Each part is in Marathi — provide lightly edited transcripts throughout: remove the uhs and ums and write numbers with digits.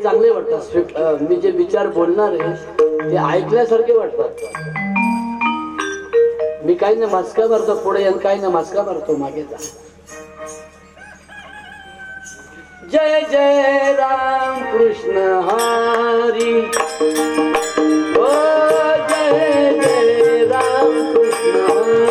चांगले वाटतात. मी जे विचार बोलणार आहे ते ऐकण्यासारखे वाटतात. मी काही ना मस्का मारतो पुढे आणि काही ना मस्का मारतो मागे. जय जय राम कृष्ण हरी. ओ जय जय राम कृष्ण हरी.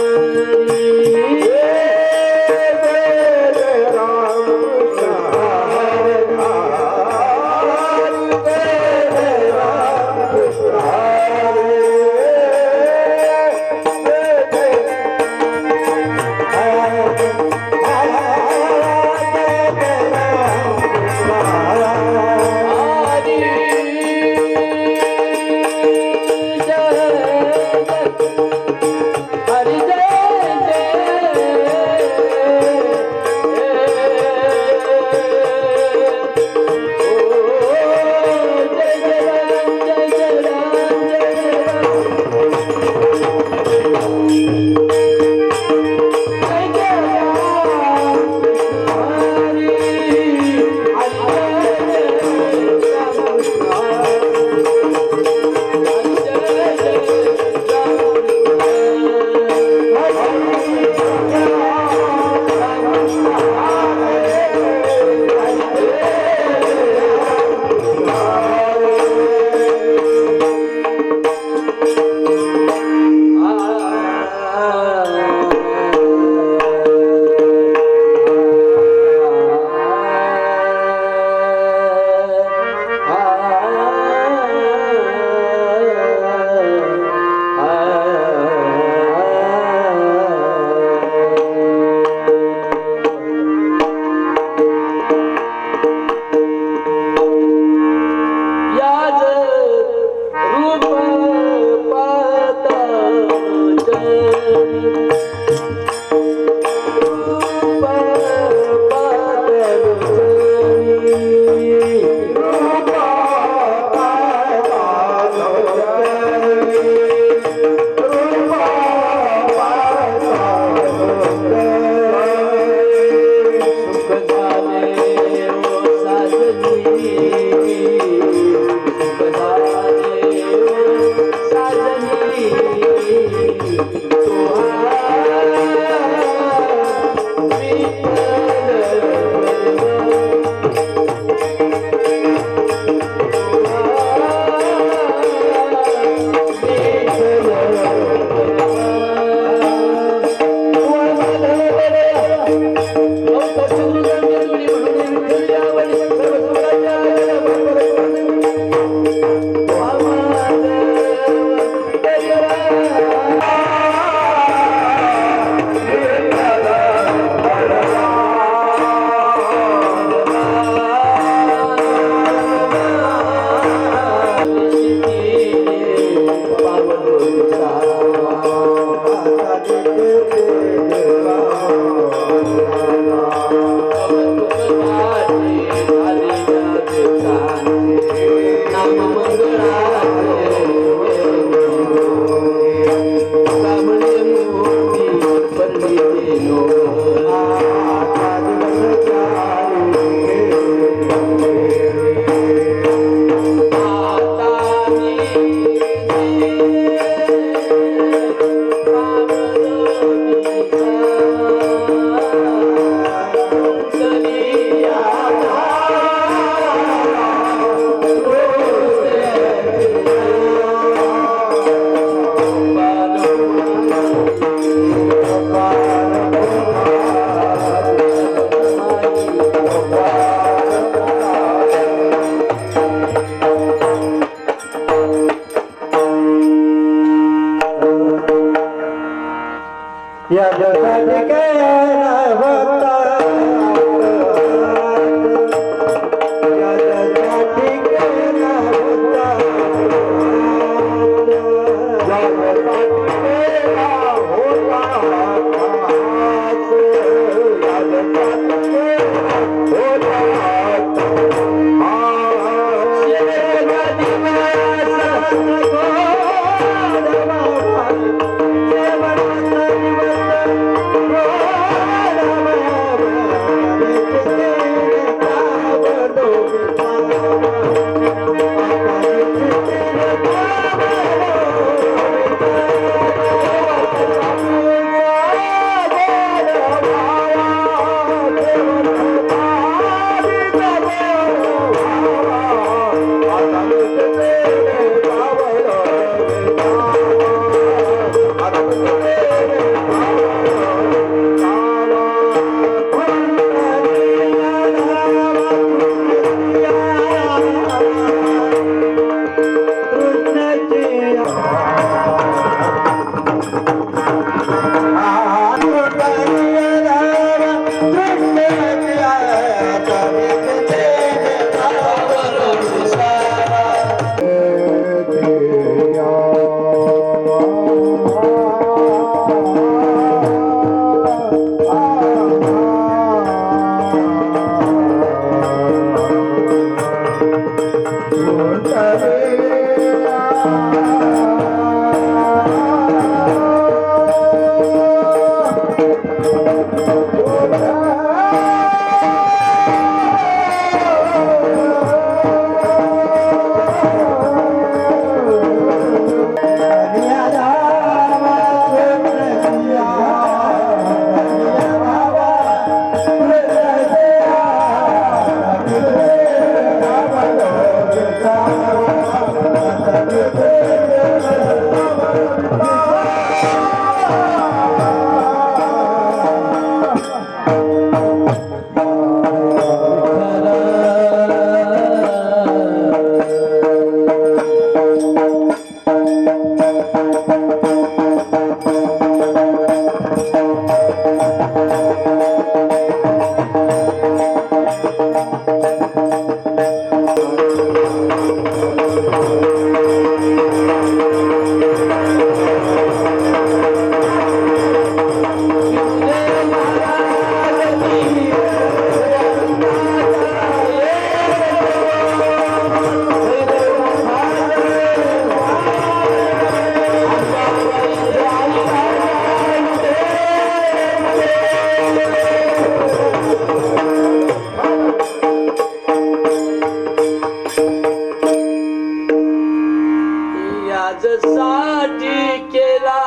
साठी केला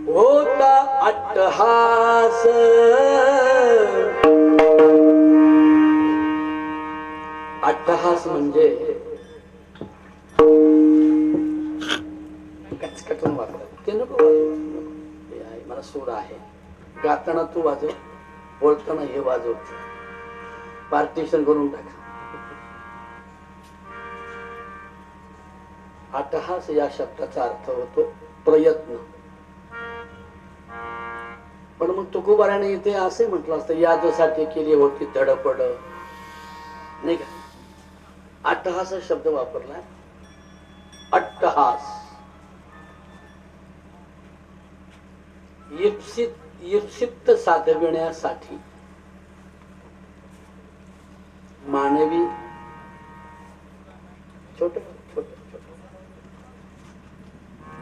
होता अट्टहास, अट्टहास म्हणजे कचकटून वाजतात ते नको वाजव, मला सूर आहे. गाताना तू वाजव, बोलताना हे वाजव, पार्टिशन करून टाका. अट्टहास या शब्दाचा अर्थ होतो प्रयत्न. पण मग तुकोबाराने इथे असे म्हटलं असतं, याच्यासाठी केली होती धडपड, नाही का? अट्टहास शब्द वापरला. अट्टहास ईप्सित साधविण्यासाठी मानवी छोट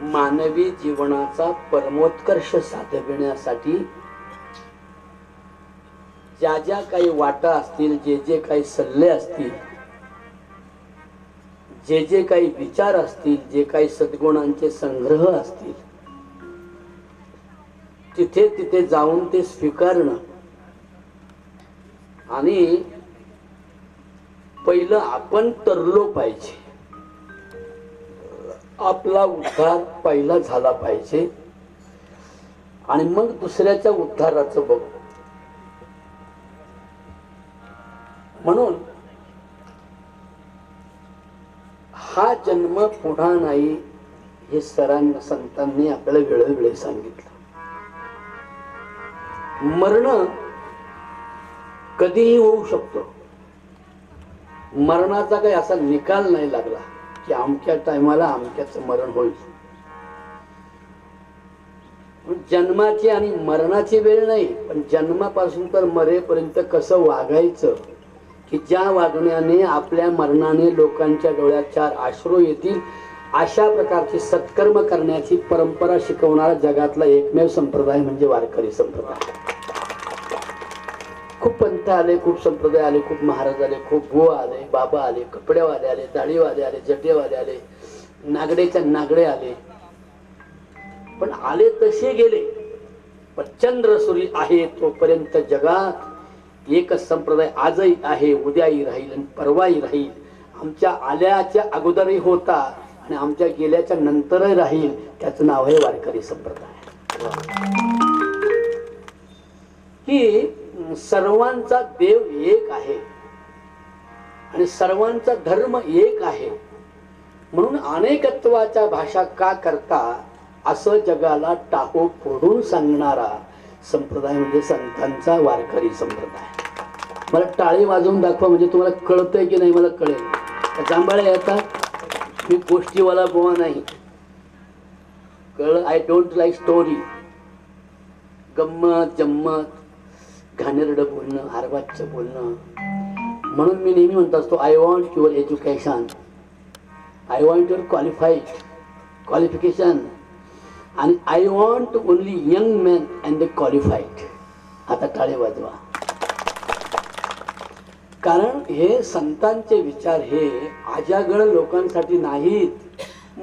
मानवी जीवनाचा परमोत्कर्ष साधविण्यासाठी ज्या ज्या काही वाटा असतील, जे जे काही सल्ले असतील, जे जे काही विचार असतील, जे काही सद्गुणांचे संग्रह असतील, तिथे तिथे जाऊन ते स्वीकारणं आणि पहिलं आपण तरलो पाहिजे, आपला उद्धार पहिला झाला पाहिजे आणि मग दुसऱ्याच्या उद्धाराचं बघू. म्हणून हा जन्म पुन्हा नाही हे संतांनी आपल्याला वेळोवेळी सांगितलं. मरण कधीही होऊ शकतो. मरणाचा काही असा निकाल नाही लागला की अमक्या टायमाला अमक्याचं मरण होईल. जन्माची आणि मरणाची वेळ नाही, पण जन्मापासून तर मरेपर्यंत कसं वागायचं, की ज्या वागण्याने आपल्या मरणाने लोकांच्या डोळ्यात 4 अश्रू येतील, अशा प्रकारची सत्कर्म करण्याची परंपरा शिकवणारा जगातला एकमेव संप्रदाय म्हणजे वारकरी संप्रदाय. खूप पंथ आले, खूप संप्रदाय आले, खूप महाराज आले, खूप बुवा आले, बाबा आले, कपडेवाले आले, दाढीवाले आले, जटेवाले आले, नागडेच्या नागडे आले, पण आले तसे गेले. पण चंद्र सूर्य आहे तोपर्यंत जगात एकच संप्रदाय आजही आहे, उद्याही राहील आणि परवाही राहील. आमच्या आल्याच्या अगोदरही होता आणि आमच्या गेल्याच्या नंतरही राहील. त्याचं नाव आहे वारकरी संप्रदाय. की सर्वांचा देव एक आहे आणि सर्वांचा धर्म एक आहे, म्हणून अनेकत्वाच्या भाषा का करता असं जगाला टाहो फोडून सांगणारा संप्रदाय म्हणजे संतांचा वारकरी संप्रदाय. मला टाळी वाजवून दाखवा म्हणजे तुम्हाला कळतंय की नाही मला कळेल. जांभळे आता मी गोष्टीवाला बुवा नाही, कळ. आय डोंट लाईक स्टोरी, गंमत जम्मत, घाणेरडं बोलणं, आरवाचं बोलणं. म्हणून मी नेहमी म्हणत असतो, I want your education, I want your qualification आणि I want only young man and the qualified. आता टाळे वाजवा. कारण हे संतांचे विचार हे आजागळ लोकांसाठी नाहीत.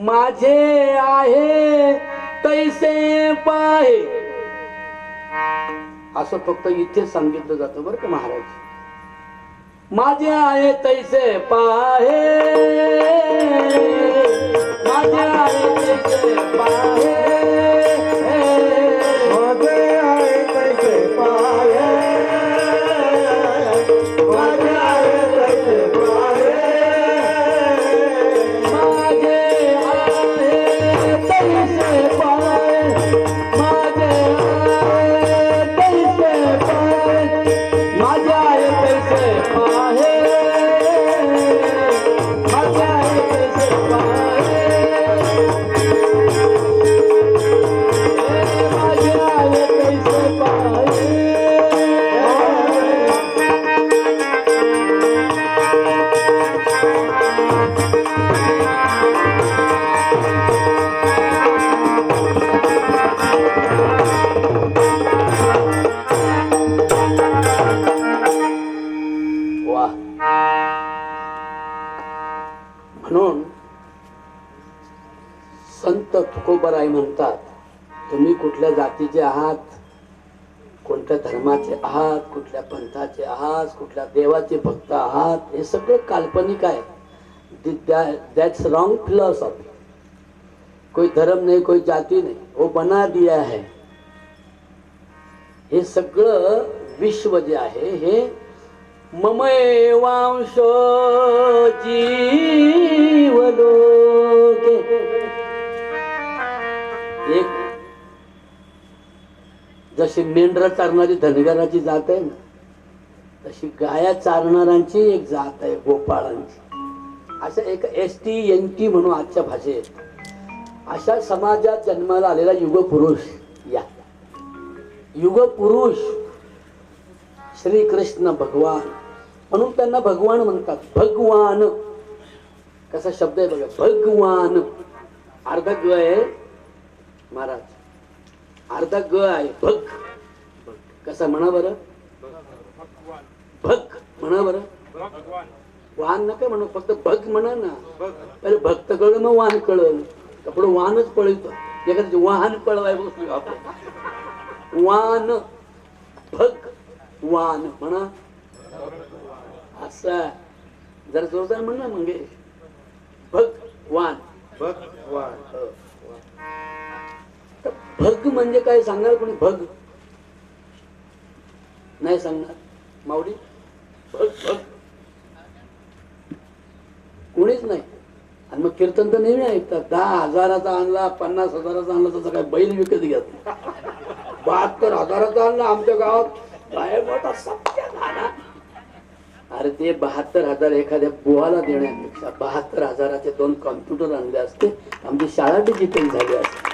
माझे आहे तैसे पाहे असं फक्त इथे सांगितलं जातं बरं का महाराज. माझे आहे तैसे पाहे, माझे आहे तैसे पाहे, माझे आहे तैसे पाहे, माझे आहे तैसे पाहे, माझे आहे तैसे पाहे, माझे तुकोबाराय म्हणतात, तुम्ही कुठल्या जातीचे आहात, कोणत्या धर्माचे आहात, कुठल्या पंथाचे आहात, कुठल्या देवाचे भक्त आहात, हे सगळं काल्पनिक आहे. That's wrong philosophy. कोई धर्म नाही, कोई जाती नाही, वो बना दिया है. हे सगळं विश्व जे आहे हे ममैवांश जीवलोके जशी मेंढरा चारणारी धनगराची जात आहे ना, तशी गाया चारणाऱ्यांची एक जात आहे, गोपाळांची. अशा एक ST NT म्हणून आजच्या भाषेत अशा समाजात जन्माला आलेला युगपुरुष. या युगपुरुष श्रीकृष्ण भगवान, म्हणून त्यांना भगवान म्हणतात. भगवान कसा शब्द आहे बघा, भगवान. अर्धा ग आहे महाराज, अर्धा ग आहे भग. कसा म्हणा बरं, भग म्हणा बरं. वाहन नका म्हणू, फक्त भग म्हणा ना. पहिले भक्त कळलं मग वाहन कळलं. पुढे वाहनच पळतो, एखाद्याचे वाहन पळवाय बसलो आपण. वाहन भग वाहन म्हणा. असा जरा जोरदार म्हणा मंगेश. भगवान भगवान. भग म्हणजे काय सांगणार कोणी? भग नाही सांगणार माऊली. भग भग कोणीच नाही. आणि मग कीर्तन तर नेहमी ऐकतात. 10,000चा आणला, 50,000चा आणला, तसं काय बैल विकत घेत. 72,000चा आणला आमच्या गावात, काय मोठा सत्य झाला. अरे ते 72,000 एखाद्या बुवाला देण्यापेक्षा 72,000चे 2 कॉम्प्युटर आणले असते, आमची शाळा डिजिटल झाली असते.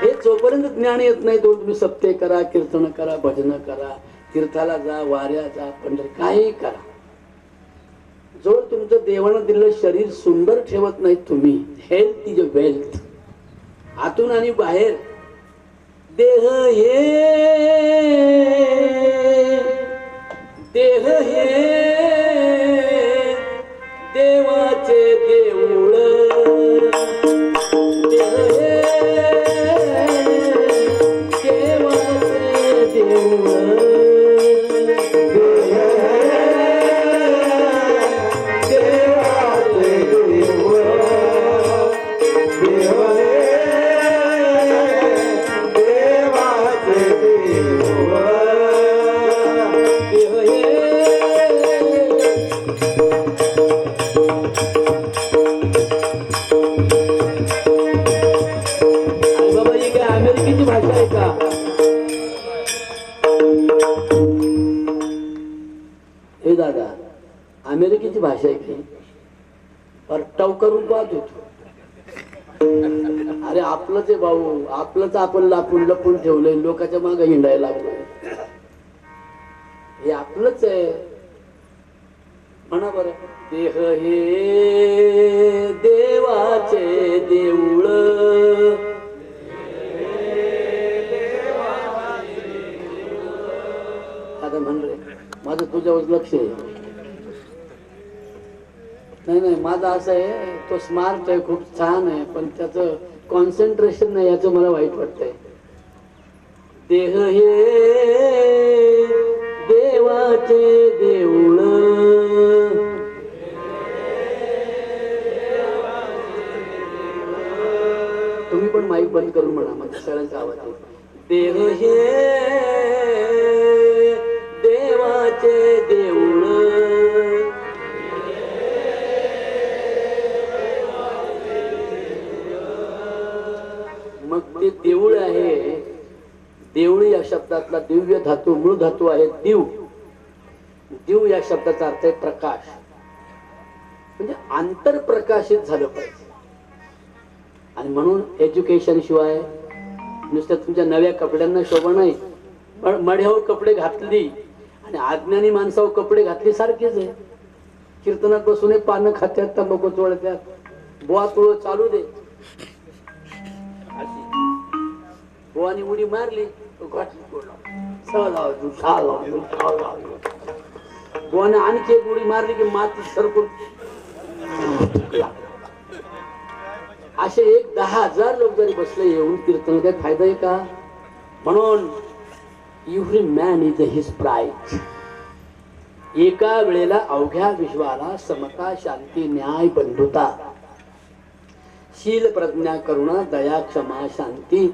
हे जोपर्यंत ज्ञान येत नाही तो तुम्ही सप्ते करा, कीर्तन करा, भजन करा, तीर्थाला जा, वाऱ्या जा, पंढरी काही करा. जो तुमचं देवानं दिलेलं शरीर सुंदर ठेवत नाही तुम्ही, हेल्थ इज अ वेल्थ. आतून आणि बाहेर देह हे देवाचे देऊळ. देह हे देवाचे देऊळ. दादा अमेरिकेची भाषा आहे की परटाव करून पाहत होतो. अरे आपलंच आहे भाऊ, आपलंच आपण लापून लपून ठेवलंय, लोकांच्या मागे हिंडायला लागलोय. हे आपलंच आहे म्हणा बरं. देह हे देवाचे देऊळ. आता म्हण रे, माझं तुझ्यावर लक्ष आहे. नाही माझं असं आहे, तो स्मार्ट आहे, खूप छान आहे, पण त्याचं कॉन्सन्ट्रेशन नाही, याचं मला वाईट वाटतंय. देह हे देवाचे देऊळ. तुम्ही पण माईक बंद करून म्हणा, म्हणजे सगळ्यांचा आवाज आहे. देह हे देवाचे देऊळ. मग ते देऊळ आहे. देऊळ या शब्दातला दिव्य धातू, मूळ धातू आहे दिव. दिव या शब्दाचा अर्थ आहे प्रकाश, म्हणजे आंतर प्रकाशित झालं पाहिजे. आणि म्हणून एज्युकेशन शिवाय नुसतं तुमच्या नव्या कपड्यांना शोभा नाही, पण मढ्यावर कपडे घातली आणि अज्ञानी माणसावर कपडे घातली सारखेच आहे. कीर्तनात बसून पानं खात्यात, तंबाखू चोळत्यात, बुवा तुळ चालू दे. बुवानी उडी मारली, बुवाने आणखी एक उडी मारली की माती सरकून. असे 10,000 लोक जरी बसले येऊन कीर्तन, काय फायदा आहे का? म्हणून every man is his pride. एका वेळेला अवघ्या विश्वाला समता, शांती, न्याय, बंधुता, शील, प्रज्ञा, करुणा, दया, क्षमा, शांती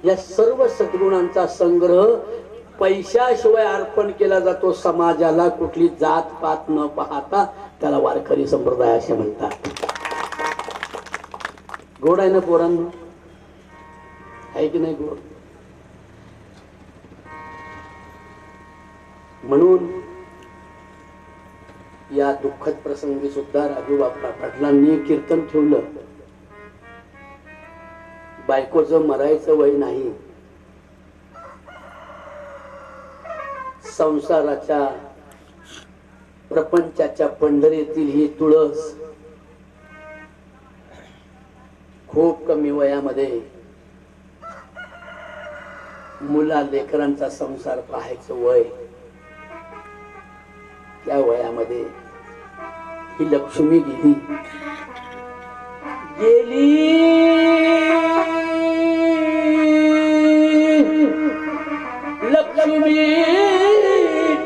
या सर्व सद्गुणांचा संग्रह पैशाशिवाय अर्पण केला जातो समाजाला. कुठली जात पात न पाहता त्याला वारकरी संप्रदाय असे म्हणतात. गोड आहे ना पोरांनो, आहे की नाही गोड? म्हणून या दुःखद प्रसंगी सुद्धा राजू बाप्पा पाटलांनी कीर्तन ठेवलं, बायकोचं मरायचं वय नाही, संसाराच्या प्रपंचाच्या पंढरीतील ही तुळस खूप कमी वयामध्ये मुला लेकरांचा संसार पाहायचं वय, त्या वयामध्ये ही लक्ष्मी गेली लक्ष्मी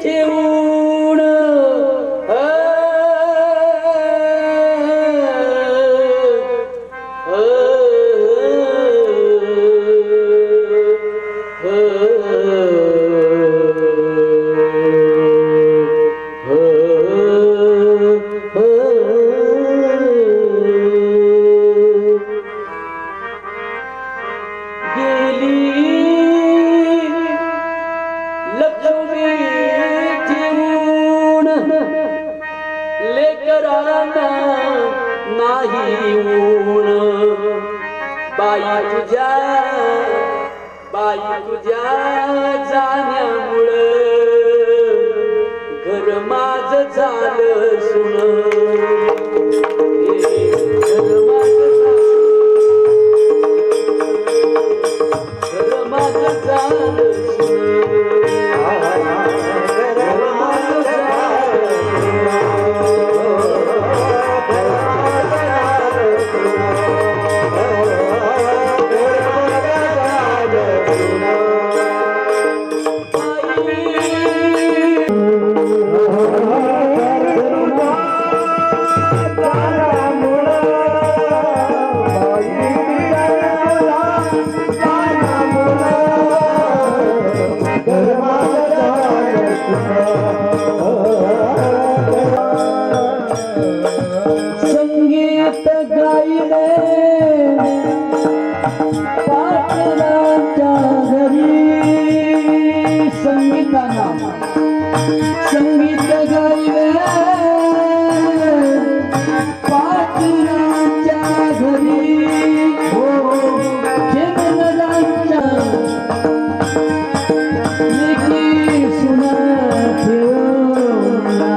ठेवून बाई तुझ्या जाण्यामुळे घर माझं झालं सुन, घर माझं झालं संगीत गायले पाटलांच्या घरी, संगीताना संगीत गायले पाटलांच्या घरी, हो खेमनरांच्या लेकी सुना ठेवला,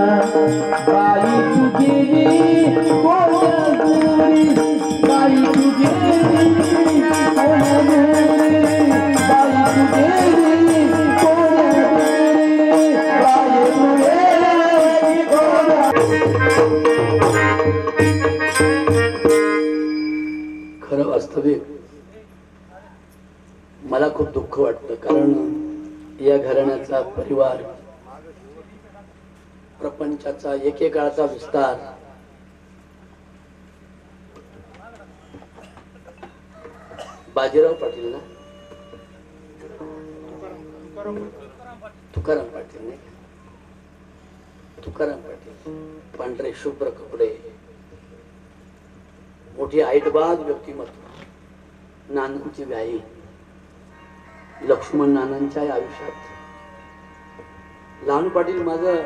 बाई तू गेली कोल्हापुरी, बाई तू गेली कोल्हापुरी, बाई तू गेली कोल्हापुरी, बाई तू गेली कोल्हापुरी. खरं वास्तविक मला खूप दुःख वाटतं, कारण या घराण्याचा परिवार, प्रपंचाचा एकेकाळचा विस्तार बाजीराव पाटील ना, तुकाराम पाटील नाही, तुकाराम पाटील, पांढरे शुभ्र कपडे, मोठी ऐटबाज व्यक्तिमत्व, नानांची व्याई, लक्ष्मण नानांच्या आयुष्यात लहान पाटील माझं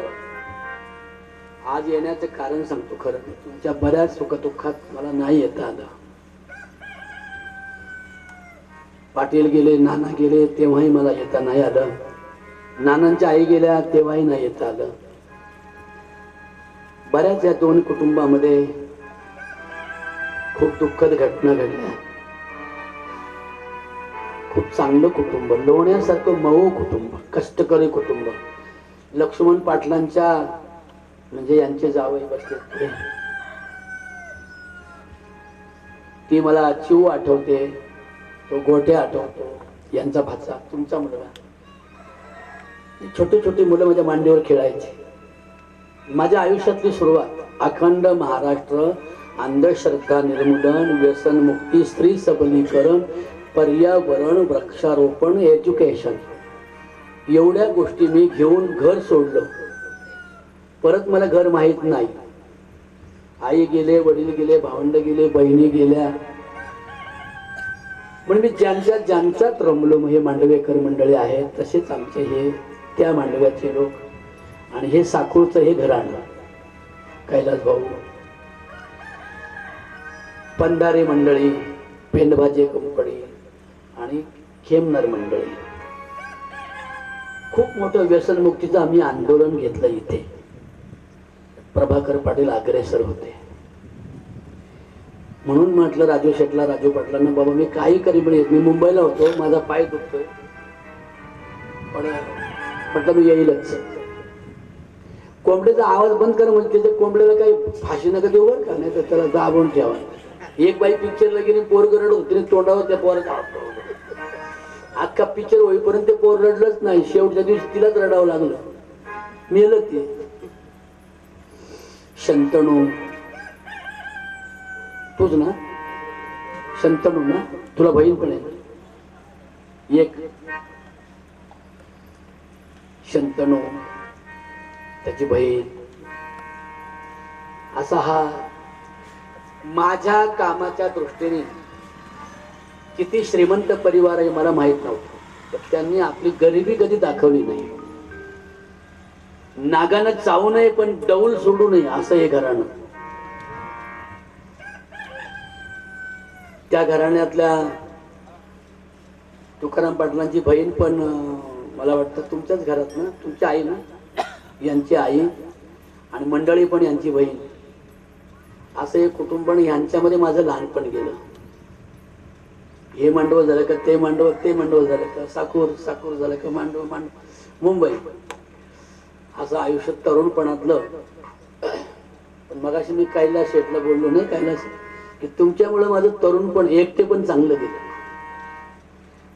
आज येण्याचं कारण सांगतो. खरं तुमच्या बऱ्याच सुखदुःखात मला नाही येता आलं. पाटील गेले, नाना गेले, तेव्हाही मला येता नाही आलं. नानांच्या आई गेल्या तेव्हाही नाही येता आलं. बऱ्याच या दोन कुटुंबामध्ये खूप दुःखद घटना घडल्या. खूप चांगलं कुटुंब, लोण्यासारखं मऊ कुटुंब, कष्टकरी कुटुंब. लक्ष्मण पाटलांच्या म्हणजे यांचे जावई बसले, ती मला चिव आठवते, तो गोठे आठवतो, यांचा भाचा, तुमचा मुलगा. छोटी छोटी मुलं माझ्या मांडीवर खेळायची. माझ्या आयुष्यातली सुरुवात अखंड महाराष्ट्र, अंधश्रद्धा निर्मूलन, व्यसन मुक्ती, स्त्री सबलीकरण, पर्यावरण, वृक्षारोपण, एज्युकेशन, एवढ्या गोष्टी मी घेऊन घर सोडलं. परत मला घर माहित नाही. आई गेले, वडील गेले, भावंड गेले, बहिणी गेल्या, पण मी ज्यांच्यात रमलो. हे मांडवेकर मंडळी आहेत, तसेच आमचे हे त्या मांडव्याचे लोक. आणि हे साकूरचं हे घराणं कैलास भाऊ, पंधारे मंडळी, पेंडभाजे कंपनी आणि खेमनर मंडळी, खूप मोठं व्यसनमुक्तीचं आम्ही आंदोलन घेतलं. इथे प्रभाकर पाटील अग्रेसर होते. म्हणून म्हटलं राजू शेटला, राजू पाटलांना, बाबा मी काही करी मिळेल, मी मुंबईला होतो, माझा पाय दुखतोय, पण म्हटलं मी येईलच. कोंबड्याचा आवाज बंद कर म्हणजे त्याच्या कोंबड्याला काही फाशी नका देऊ बरं का, नाही तर त्याला दाबून ठेवा. एक बाई पिक्चरला गेली, पोरग रड होती, तोंडावर त्या पोराचा अख्खा पिक्चर होईपर्यंत ते पोर रडलंच नाही. शेवटच्या दिवशी तिलाच रडावं लागलं, मेलं ते. शंतनू तूच ना, शंतनू ना, तुला बहीण पण आहे एक, शंतनू त्याची बहीण. असा हा माझ्या कामाच्या दृष्टीने किती श्रीमंत परिवार आहे मला माहित नव्हतं. त्यांनी आपली गरिबी कधी दाखवली नाही. नागानं चावू नये पण डौल सोडू नये असं हे घराणं. त्या घराण्यातल्या तुकाराम पाटलांची बहीण पण मला वाटतं तुमच्याच घरात ना, तुमची आई ना, यांची आई आणि मंडळी पण यांची बहीण, असं एक कुटुंब. यांच्यामध्ये माझं लहानपण गेलं. हे मांडव झालं का ते मांडव, ते मांडव झालं का साकूर, साकूर झालं का मांडव, मांडव मुंबई, असं आयुष्य तरुणपणातलं. पण मगाशी मी कैलास शेटला बोललो नाही, कैलास की तुमच्यामुळे माझं तरुणपण एकटे पण चांगलं गेलं.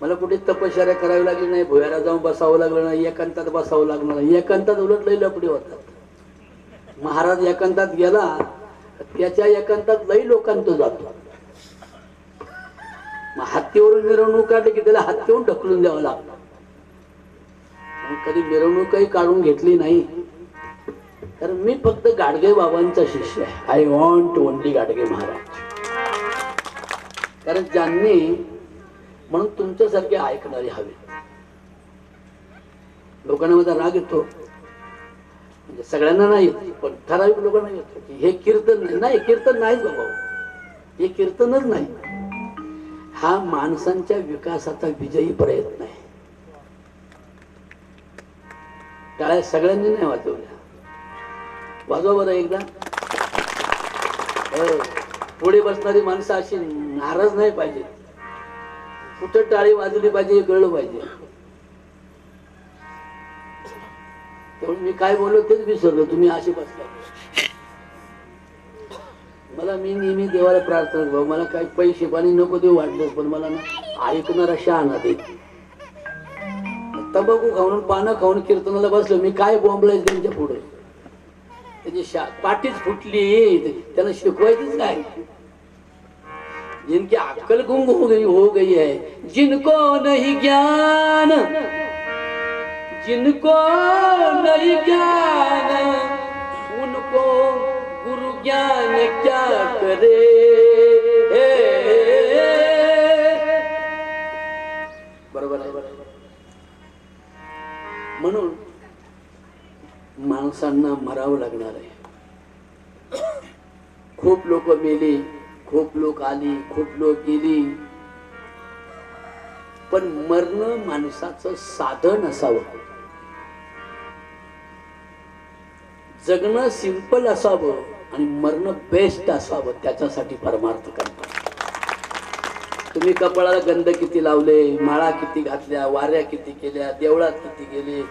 मला कुठे तपश्चर्या करावी लागली नाही, भुयारा जाऊन बसावं लागलं नाही, एकांतात बसावं लागलं नाही. एकांतात उलट लई लपडी होतात. महाराज एकांतात गेला, त्याच्या एकांतात लई लोकांत जातो. मग हत्तीवरून मिरवणूक काढली की त्याला हत्तीवरून ढकलून द्यावं लागतं. कधी मिरवणूकही काढून घेतली नाही, कारण मी फक्त गाडगे बाबांचा शिष्य आहे. I want only Gadge Maharaj. कारण ज्यांनी, म्हणून तुमच्यासारखे ऐकणारे हवे. लोकांना माझा राग येतो, म्हणजे सगळ्यांना नाही येत, पण ठराविक लोकांना येतो की हे कीर्तन नाही, कीर्तन नाहीच बाबा, हे कीर्तनच नाही. हा माणसांच्या विकासाचा विजयी प्रयत्न आहे. टाळ्या सगळ्यांनी नाही वाजवल्या, वाजवा बरं एकदा. पुढे बसणारी माणसं अशी नाराज नाही पाहिजे. कुठं टाळी वाजवली पाहिजे हे कळलं पाहिजे. तेवढं मी काय बोललो तेच विसरलो, तुम्ही असे बसला. मला मी नेहमी देवाला प्रार्थना भाऊ, मला काही पैसे पाणी नको देऊ वाटलं, पण मला ना ऐकणारा शहाणा दे. तंबाखू खाऊन पानं खाऊन कीर्तनाला बसलो मी, काय बोंबलाय त्यांच्या पुढे. त्याची पाठीच फुटली, त्याला शिकवायचीच काय. जिनकी अक्कल गुम हो गई है, जिनको नहीं ज्ञान, जिनको नहीं ज्ञान, उनको गुरु ज्ञान क्या करे. बरोबर आहे. म्हणून माणसांना मरावं लागणार आहे. खूप लोक मेली, खूप लोक आली, खूप लोक गेली, पण मरण माणसाचं साधन असावं. जगणं सिंपल असावं आणि मरण बेस्ट असावं, त्याच्यासाठी परमार्थ करतात. तुम्ही कपाळाला गंध किती लावले, माळा किती घातल्या, वाऱ्या किती केल्या, देवळात किती गेले,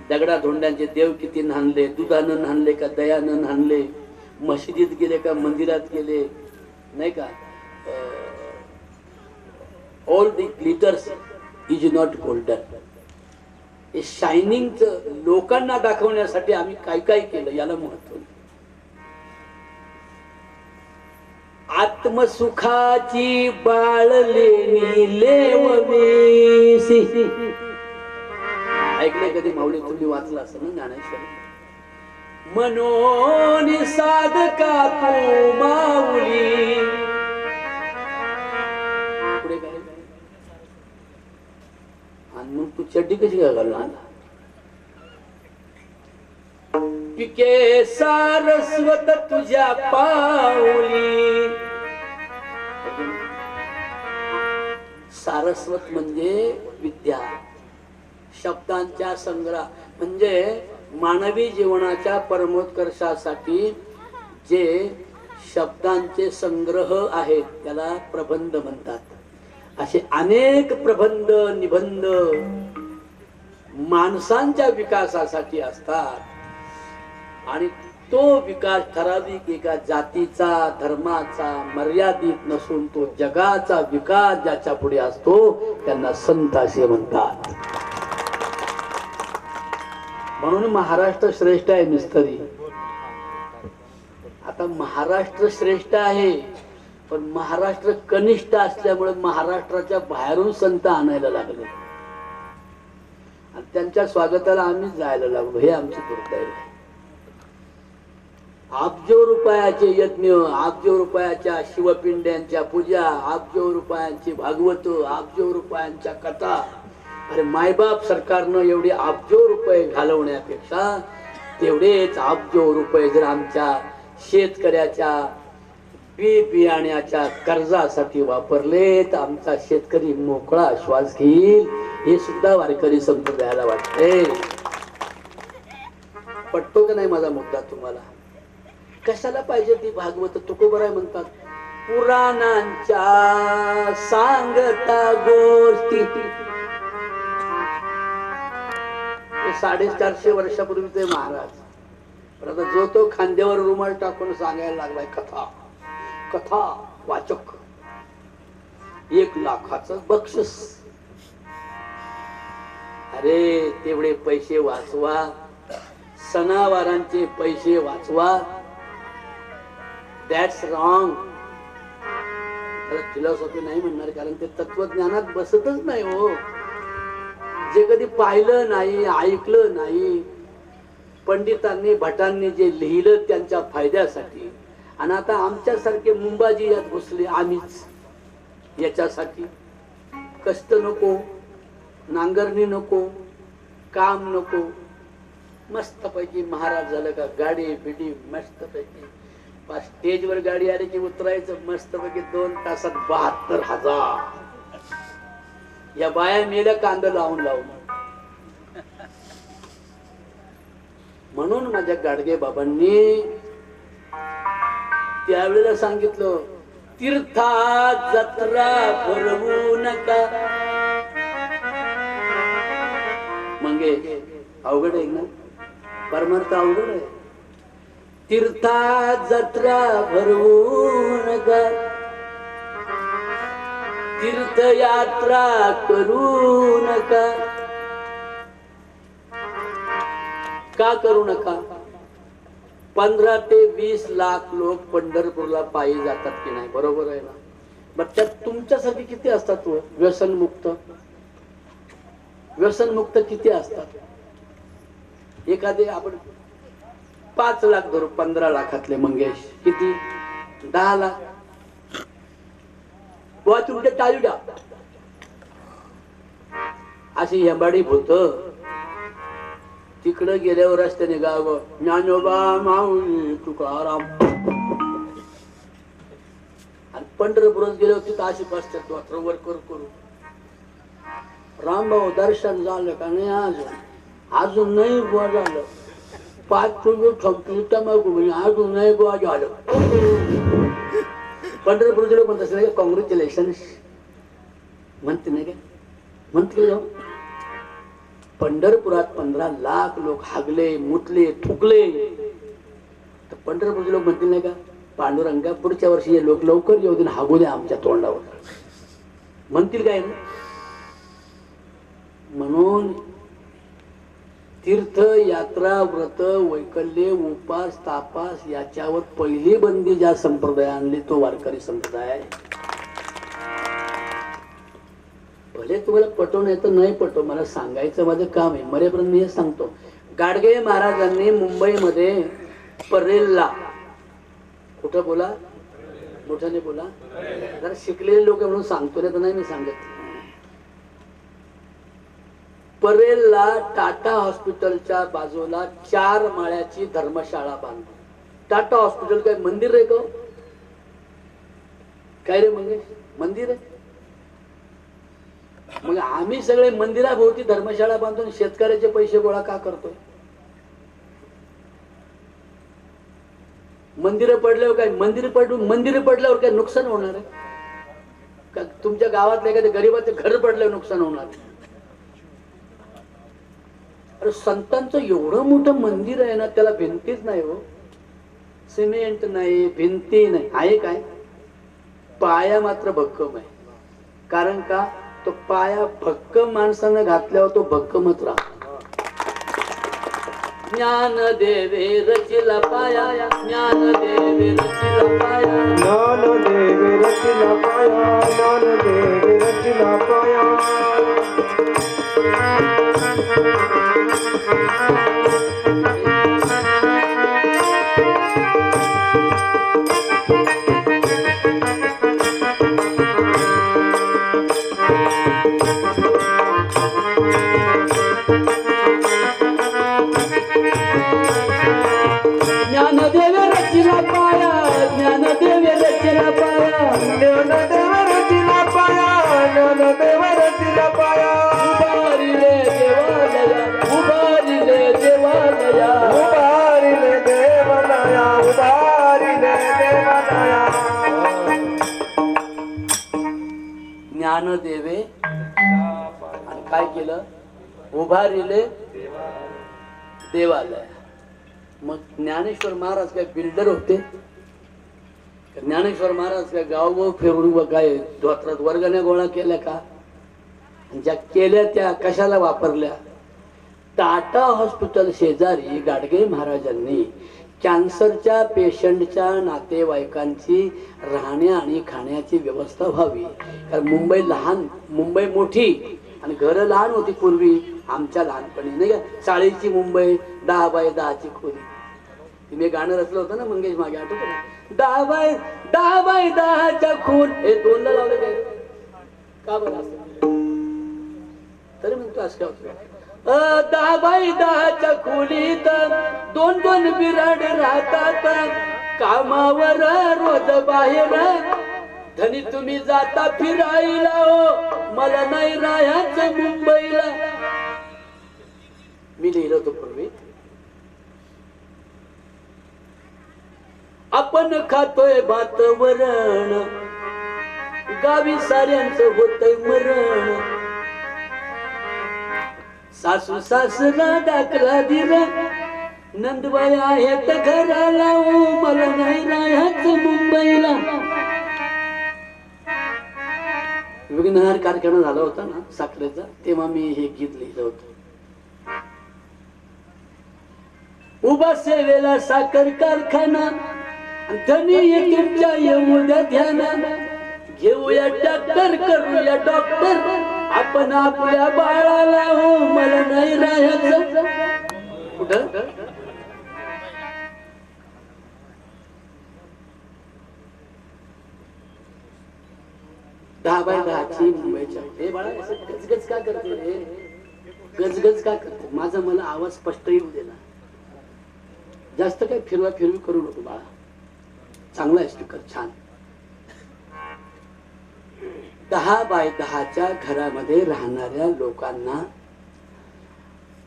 दगडा धोंड्यांचे देव किती न्हाणले, दुधानं न्हाणले का दयानं न्हाणले, मशिदीत गेले का मंदिरात गेले, नाही का. All the glitters is not golden. हे शायनिंग लोकांना दाखवण्यासाठी आम्ही काय काय केलं याला महत्व. आत्मसुखाची बाळलेली लेवमीसी. ऐकले कधी माऊली, तुम्ही वाचला असं ना ज्ञानेश्वरी. मनोनी साधका तू माऊली. पुढे काय, आणि मग तू चड्डी कशी काय घालून आला. शिके सारस्वत तुझ्या पाऊली. सारस्वत म्हणजे विद्या, शब्दांच्या संग्रह म्हणजे मानवी जीवनाच्या परमोत्कर्षासाठी जे शब्दांचे संग्रह आहेत त्याला प्रबंध म्हणतात. असे अनेक प्रबंध निबंध माणसांच्या विकासासाठी असतात आणि तो विकास ठराविक एका जातीचा धर्माचा मर्यादित नसून तो जगाचा विकास ज्याच्या पुढे असतो त्यांना संत असे म्हणतात. म्हणून महाराष्ट्र श्रेष्ठ आहे मिस्त्री. आता महाराष्ट्र श्रेष्ठ आहे पण महाराष्ट्र कनिष्ठ असल्यामुळे महाराष्ट्राच्या बाहेरून संत आणायला लागले आणि त्यांच्या स्वागताला आम्ही जायला लागलो. हे आमचे दुर्दैव आहे. अब्जो रुपयाचे यज्ञ, अब्जो रुपयाच्या शिवपिंड्यांच्या पूजा, अब्जो रुपयांची भागवत, अब्जो रुपयांच्या कथा. अरे मायबाप सरकारनं एवढे अब्जो रुपये घालवण्यापेक्षा तेवढेच अब्जो रुपये जर आमच्या शेतकऱ्याच्या बी बियाण्याच्या कर्जासाठी वापरले तर आमचा शेतकरी मोकळा श्वास घेईल. हे सुद्धा वारकरी संप्रदायाला वाटते. पटतो का नाही माझा मुद्दा तुम्हाला? कशाला पाहिजे ती भागवत? तुकोबराय म्हणतात पुराणांच्या सांगता गोष्टी. 450 वर्षापूर्वीचे महाराज. पण आता जो तो खांद्यावर रुमाल टाकून सांगायला लागलाय कथा. कथा वाचक 1 लाखाचं बक्षीस. अरे तेवढे पैसे वाचवा, सणावारांचे पैसे वाचवा. That's wrong. त्याला फिलॉसॉफी नाही म्हणणार कारण ते तत्वज्ञानात बसतच नाही हो. जे कधी पाहिलं नाही, ऐकलं नाही, पंडितांनी भटांनी जे लिहिलं त्यांच्या फायद्यासाठी, आणि आता आमच्यासारखे मुंबाजी यात घुसले आम्हीच याच्यासाठी. कष्ट नको, नांगरणी नको, काम नको, मस्तपैकी महाराज झालं का गाडी बिडी मस्तपैकी स्टेजवर गाडी आली की उतरायचं मस्तपैकी 2 तासात 72,000. या बाया मेल्या कांदा लावून लावून. म्हणून माझ्या गाडगे बाबांनी त्यावेळेला सांगितलं तीर्था जत्रा भरवू नका. मंगे अवघड आहे ना, परमार्थ अवघड आहे. तीर्था जत्रा भरवू नका, तीर्थयात्रा करू नका. का करू नका? 15 ते 20 लाख लोक पंढरपूरला पायी जातात की नाही? बरोबर आहे ना? मग त्यात तुमच्यासाठी किती असतात? व्यसनमुक्त व्यसनमुक्त किती असतात? एखादे आपण 5 लाख धरू, 15 लाखातले मंगेश किती? 10 लाख. बुवा तुमच्या टाळी द्या अशी हेबाडी होत. तिकडं गेल्यावर रस्त्याने गाव ज्ञानोबा माऊली तुकाराम, आणि पंढरपुरात गेल्यावर तिथं अशी बसतात वर करू. रामभाऊ दर्शन झालं का नाही? अजून नाही बुवा झालं. 5 किलो ठोकली तंबाखू अजून नाही बुवा झालं. पंढरपूरचे लोक म्हणतात नाही कॉंग्रॅच्युलेशन म्हणते नाही का? म्हणते जाऊ. पंढरपुरात 15 लाख लोक हागले मुतले थुकले तर पंढरपूरचे लोक म्हणतील नाही का पांडुरंगा पुढच्या वर्षी हे लोक लवकर येऊ दे, हागू द्या आमच्या तोंडावर, म्हणतील काय ना? म्हणून तीर्थ यात्रा व्रत वैकल्य उपास तापास याच्यावर पहिली बंदी ज्या संप्रदाय आणली तो वारकरी संप्रदाय आहे. भले तुम्हाला पटो नाही तर नाही पटो, मला सांगायचं माझं काम आहे. मरेपर्यंत मी हे सांगतो. गाडगे महाराजांनी मुंबईमध्ये परेलला, कुठं बोला मोठ्याने बोला, जरा शिकलेले लोक म्हणून सांगतो नाही तर नाही मी सांगत. परेलला टाटा हॉस्पिटलच्या बाजूला 4 माळ्याची धर्मशाळा बांधली. टाटा हॉस्पिटल काय मंदिर आहे का? काय रे मंगेश, मंदिर आहे? मग आम्ही सगळे मंदिराभोवती धर्मशाळा बांधून शेतकऱ्याचे पैसे गोळा का करतोय? मंदिरं पडल्यावर काय, मंदिर पडल्यावर काय नुकसान होणार आहे का? तुमच्या गावातल्या एखाद्या गरीबाचं घर पडल्यावर नुकसान होणार आहे? अरे संतांचं एवढं मोठं मंदिर आहे ना, त्याला भिंतीच नाही हो, सिमेंट नाही, भिंती नाही, आहे काय? पाया मात्र भक्कम आहे. कारण का? तो पाया भक्कम माणसानं घातल्यावर तो भक्कमच राहतो. ज्ञान देवे रचिला पाया, ज्ञान देवे रचिला पाया, ज्ञान देवे रचिला पाया, ज्ञान देवे रचिला पाया. ज्ञानदेवे रचिला पाया, ज्ञानदेवे रचिला पाया, ज्ञानदेव रचिला पाया, ज्ञानदेव रचिला पाया. उभारिले देवालया, उभारिले देवालया, उभारिले देवालया, उभारिले देवालया. ज्ञानदेवे आणि काय केलं? उभारिले देवालय. मग ज्ञानेश्वर महाराज काय बिल्डर होते? ज्ञानेश्वर महाराज काय गावगाव फिरून काय धोत्रात वर्गण्या गोळा केल्या का? ज्या केल्या त्या कशाला वापरल्या? टाटा हॉस्पिटल शेजारी गाडगे महाराजांनी कॅन्सरच्या पेशंटच्या नातेवाईकांची राहण्या आणि खाण्याची व्यवस्था व्हावी. कारण मुंबई लहान, मुंबई मोठी आणि घरं लहान होती पूर्वी. आमच्या लहानपणी नाही का, चाळीची मुंबई, 10 बाय 10ची खोली. मी गाणं रचलं होतं ना मंगेश मागे, आठवतं ना? 10 बाय 10च्या खोल. हे 2ला लावलं काय का बरं असं? तरी म्हणतो असं काय होतं? 10 बाय 10च्या खोलीत 2 बिराड राहतात. कामावर रोज बाहेर धनी तुम्ही जाता फिरायला, हो मला नाही राहायचं मुंबईला. मी लिहिलं होतं पूर्वी. आपण खातोय भात वरण, गावी साऱ्यांचं होतंय मरण. सासू सासरा दाखला दिला, नंदबाई आहेत घराला, हो मला नाही राहायचं मुंबईला. विघ्नहार कारखाना झाला होता ना साखरेचा, तेव्हा मी हे गीत लिहिलं होतं. उभा सेवेला साखर कारखाना, धनी तुमच्या येऊद्या ध्याना. घेऊया ट्रॅक्टर, करूया डॉक्टर, आपण आपल्या बाळाला, हो मला नाही राहायचं. कुठं? 10 बाय 10ची मुंबईच्या. हे बाळा गजगज का करते रे? गजगज का करते? माझा मला आवाज स्पष्ट येऊ दे ना. जास्त काय फिरवा फिरवी करू नको बाळा. चांगला आहे स्पीकर, छान. 10 बाय 10च्या घरामध्ये राहणाऱ्या लोकांना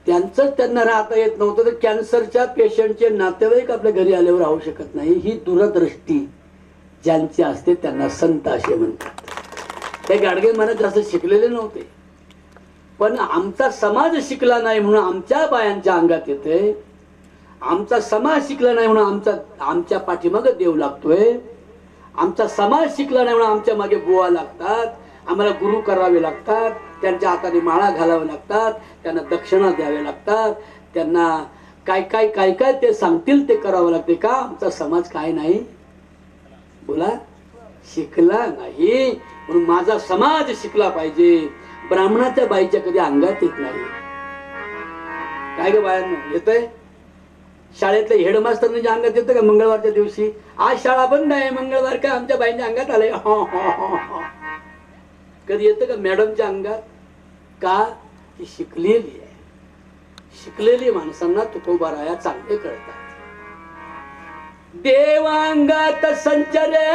त्यांना राहता येत नव्हतं, तर कॅन्सरच्या पेशंटचे नातेवाईक आपल्या घरी आल्यावर राहू शकत नाही. ही दूरदृष्टी ज्यांची असते त्यांना संत असे म्हणतात. ते गाडगे महाराज जास्त शिकलेले नव्हते, पण आमचा समाज शिकला नाही म्हणून आमच्या बायांच्या अंगात येते. आमचा समाज शिकला नाही म्हणून आमच्या पाठीमागे देव लागतोय. आमचा समाज शिकला नाही म्हणून आमच्या मागे बुवा लागतात. आम्हाला गुरु करावे लागतात, त्यांच्या हाताने माळा घालाव्या लागतात, त्यांना दक्षिणा द्याव्या लागतात, त्यांना काय काय काय काय ते सांगतील ते करावं लागते. का? आमचा समाज काय नाही बोला, शिकला नाही म्हणून माझा समाज शिकला पाहिजे. ब्राह्मणाच्या बाईच्या कधी अंगात येत नाही. काय ग बायांना येतंय? शाळेतल्या हेडमास्टरच्या अंगात येतं का मंगळवारच्या दिवशी? आज शाळा बंद आहे, मंगळवार का आमच्या बाईंच्या अंगात आलंय? कधी येतं का मॅडमच्या अंगात? का? ती शिकलेली आहे. शिकलेली माणसांना तुकोबाराया चांगले कळतात. देवांगात संचरे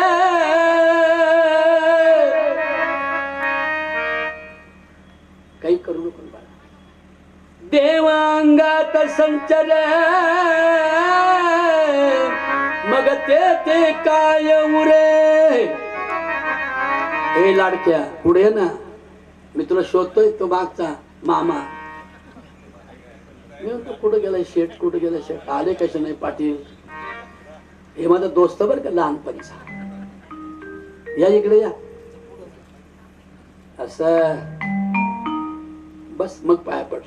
काही करू नको बाळा. देवांगात संचरे मग ते काय उरे. हे लाडक्या पुढे ना, मी तुला शोधतोय तो मागचा मामा. मी म्हणतो कुठं गेलाय शेठ, कुठं गेलाय शेठ. आले कसे नाही पाटील. हे माझा दोस्त बर का लहानपणीचा. या इकडे या. असं बस मग पाया पड.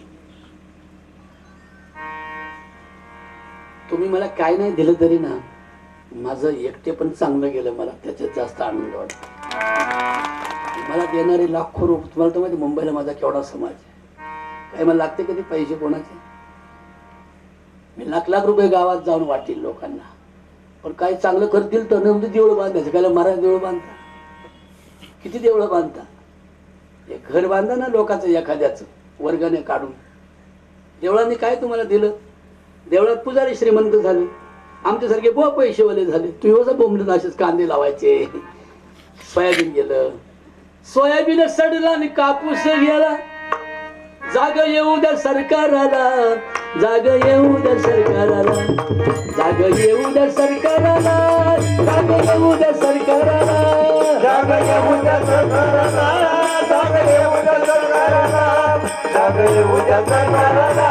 तुम्ही मला काय नाही दिलं तरी ना, माझं एकटे पण चांगलं गेलं. मला त्याच्यात जास्त आनंद वाटतो. मला देणारे लाखो रुपये. तुम्हाला तर माहिती मुंबईला माझा केवढा समाज आहे. काय मला लागते कधी पैसे कोणाचे. मी लाख लाख रुपये गावात जाऊन वाटेल लोकांना. पण काही चांगलं करतील तर नव्हतं देवळं बांधायचं. काय महाराज देवळं बांधता. किती देवळं बांधता. एक घर बांधा ना लोकांचं एखाद्याचं वर्गाने काढून. देवळांनी काय तुम्हाला दिलं. देवळात पुजारी श्रीमंत झाले, आमच्यासारखे बुवा पैसेवाले झाले. तुम्ही असं बोंबलत असेच कांदे लावायचे. सोयाबीन गेलं. सोयाबीन सडला आणि कापूस गेला. जाग येऊ द्या सरकाराला, जाग येऊ द्या सरकाराला, जाग येऊ द्या सरकाराला, जाग येऊ द्या सरकाराला, जाग येऊ द्या सरकाराला, जाग येऊ द्या सरकाराला, जाग येऊ द्या सरकाराला,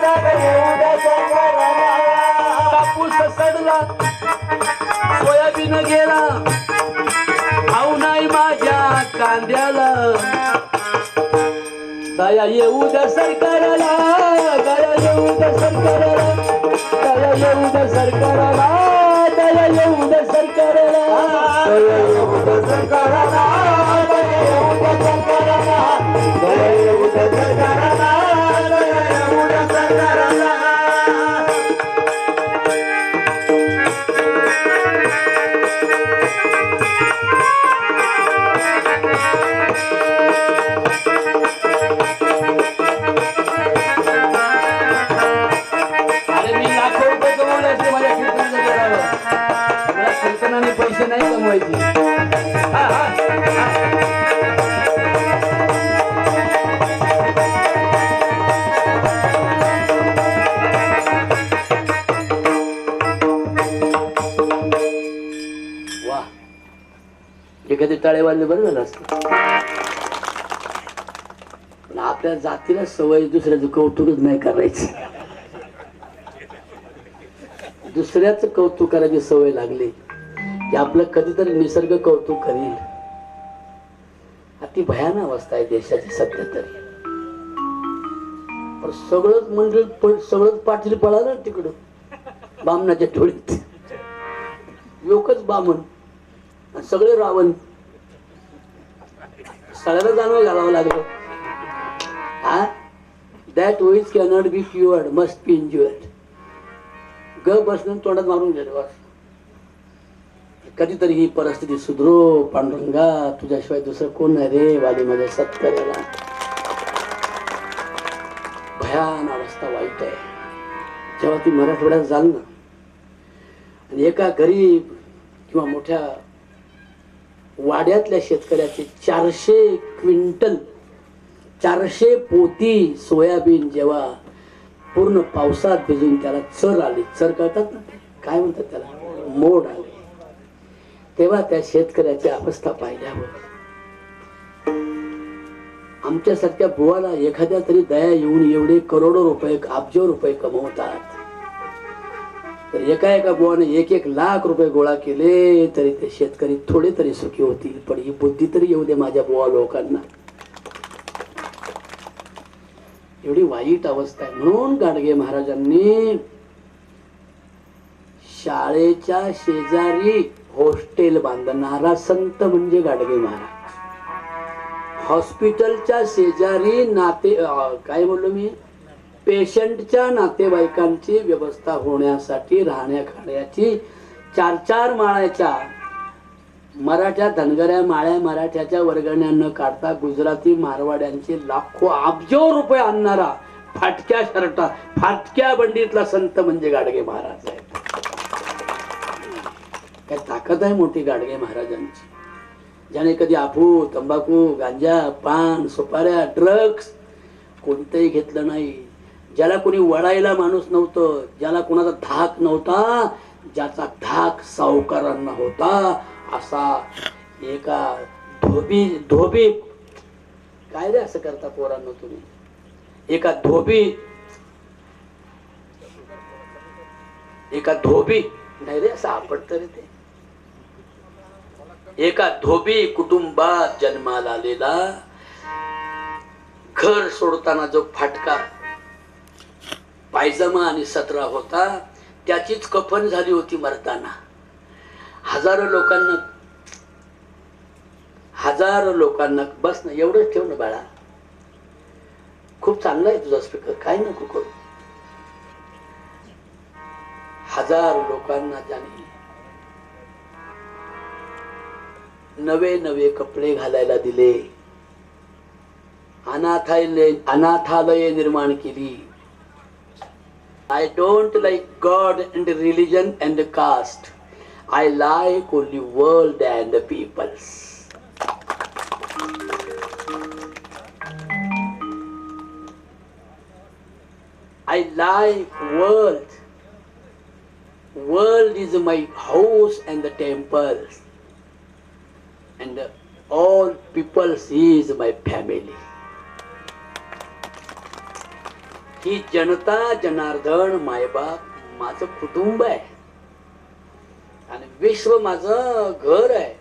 जाग येऊ द्या सरकाराला. कापूस सडला, सोयाबीन गेला, भाऊ नाही माझ्या कांद्याला. दया येऊ द्या सरकाराला, दया येऊ द्या सरकाराला, दया येऊ द्या सरकाराला, दया येऊ द्या सरकाराला, दया येऊ द्या सरकाराला, दया येऊ द्या सरकाराला, दया येऊ द्या सरकाराला, दया येऊ द्या सरकाराला. पैसे नाही कमवायचे. वा, एखादी टाळे वाजले बरं झालं असतं. पण आपल्या जातीला सवय दुसऱ्याचं कौतुकच नाही करायचं. दुसऱ्याच कौतुक करायची सवय लागली की आपलं कधीतरी निसर्ग कौतुक करील. अति भयानक अवस्था आहे देशाची सध्या तरी. पण सगळंच मंडळ सगळंच पाटील पळालं तिकडं बामणाच्या ठोळीत. लोकच बामण, सगळे रावण. सगळ्याला जाणवं घालावं लागलं. हा, that which cannot be क्युअर्ड must be injured. ग बसणं तोंडात मारून गेलं. बस कधीतरी ही परिस्थिती सुधरो पांडुरंगा, तुझ्याशिवाय दुसरं कोण नाही रे वाली माझ्या सत्कर्याला. भयान अवस्था वाईट आहे. जेव्हा ती मराठवाड्यात जाल ना आणि एका गरीब किंवा मोठ्या वाड्यातल्या शेतकऱ्याचे 400 क्विंटल 400 पोती सोयाबीन जेव्हा पूर्ण पावसात भिजून त्याला चर आली, चर करतात ना, काय म्हणतात त्याला, मोड आले, तेव्हा त्या शेतकऱ्याची अवस्था पाहिल्यावर आमच्यासारख्या बुवाला एखाद्या तरी दया येऊन एवढे करोडो रुपये अब्ज रुपये कमवतात. तर एका एका बुवाने 1-1 लाख रुपये गोळा केले तरी ते शेतकरी थोडे तरी सुखी होतील. पण ही बुद्धी तरी येऊ दे माझ्या बुवा लोकांना. एवढी वाईट अवस्था आहे. म्हणून गाडगे महाराजांनी शाळेच्या शेजारी हॉस्टेल बांधणारा संत म्हणजे गाडगे महाराज. हॉस्पिटलच्या शेजारी काय बोललो मी, पेशंटच्या नातेवाईकांची व्यवस्था होण्यासाठी राहण्या खाण्याची 4-4 माळ्याच्या मराठ्या धनगऱ्या माळ्या मराठ्याच्या वर्गण्या न काढता गुजराती मारवाड्यांचे लाखो अब्जो रुपये आणणारा फाटक्या शर्टा फाटक्या बंडीतला संत म्हणजे गाडगे महाराज आहे. काय ताकद आहे मोठी गाडगे महाराजांची. ज्याने कधी अफू तंबाखू गांजा पान सुपाऱ्या ड्रग्स कोणतंही घेतलं नाही. ज्याला कोणी वडायला माणूस नव्हतं, ज्याला कोणाचा धाक नव्हता, ज्याचा धाक सावकारांना होता, असा एका धोबी काय रे असं करता पोरांना तुम्ही, एका धोबी नाही रे असं आपटत रे ते. एका धोबी कुटुंबात जन्माला आलेला, घर सोडताना जो फाटका पायजमा आणि सतरा होता त्याचीच कफन झाली होती मरताना. हजारो लोकांना बस ना एवढंच ठेव ना बाळा, खूप चांगला आहे तुझा स्पीकर, काय नको करू. हजारो लोकांना ज्याने नवे नवे कपडे घालायला दिले, अनाथालये निर्माण केली. I don't like God and religion and caste. I like only world and the peoples. I like world. World is my house and the temples. And all peoples is my family. ही जनता जनार्दन मायबाप माझं कुटुंब आहे आणि विश्व माझं घर आहे.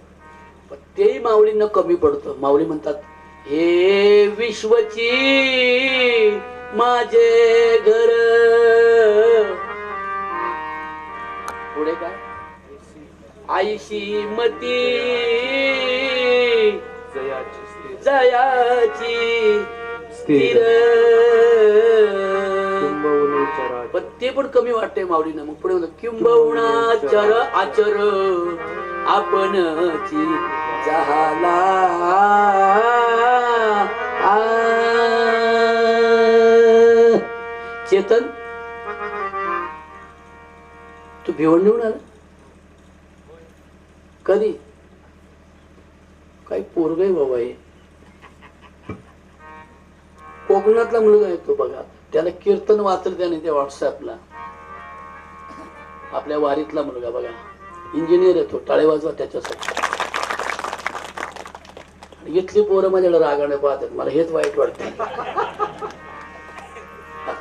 पण तेही माऊलींना कमी पडतं. माऊली म्हणतात हे विश्वची माझे घर. पुढे काय आईशी मती जयाची स्थिर. पण ते पण कमी वाटते माऊलीनं. मग पुढे किंबहुना चर आचर आपणची झाला. चेतन तू भिवंडीहून आला कधी? काही पोरग आहे बाबा, हे कोकणातला मुलगा आहे तो बघा. त्याला कीर्तन वाचलं त्याने त्या व्हॉट्सअपला. आपल्या वारीतला मुलगा बघा, इंजिनियर आहे तो, टाळे वाजवा त्याच्यासाठी. इथली पोरं माझ्याकडे रागाने पाहतात, मला हेच वाईट वाटतं.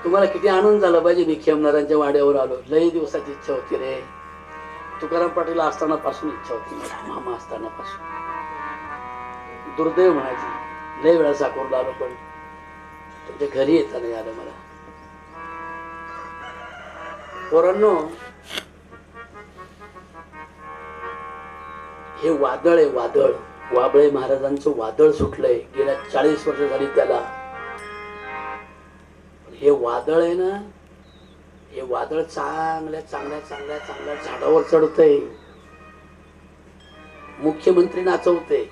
तुम्हाला किती आनंद झाला पाहिजे. मी खेमनारांच्या वाड्यावर आलो, लई दिवसाची इच्छा होती रे. तुकाराम पाटील असताना पासून इच्छा होती मला, मामा असताना पासून. दुर्दैव म्हणायची, लई वेळा साकोरला आलो पण तुमच्या घरी येता नाही आलं मला. पोरांनो हे वादळ आहे, वादळ. वाबळे महाराजांचं वादळ सुटलंय, गेल्या 40 वर्ष झाली त्याला. हे वादळ आहे ना, हे वादळ चांगल्या चांगल्या चांगल्या चांगल्या झाडावर चढतंय. मुख्यमंत्री नाचवते.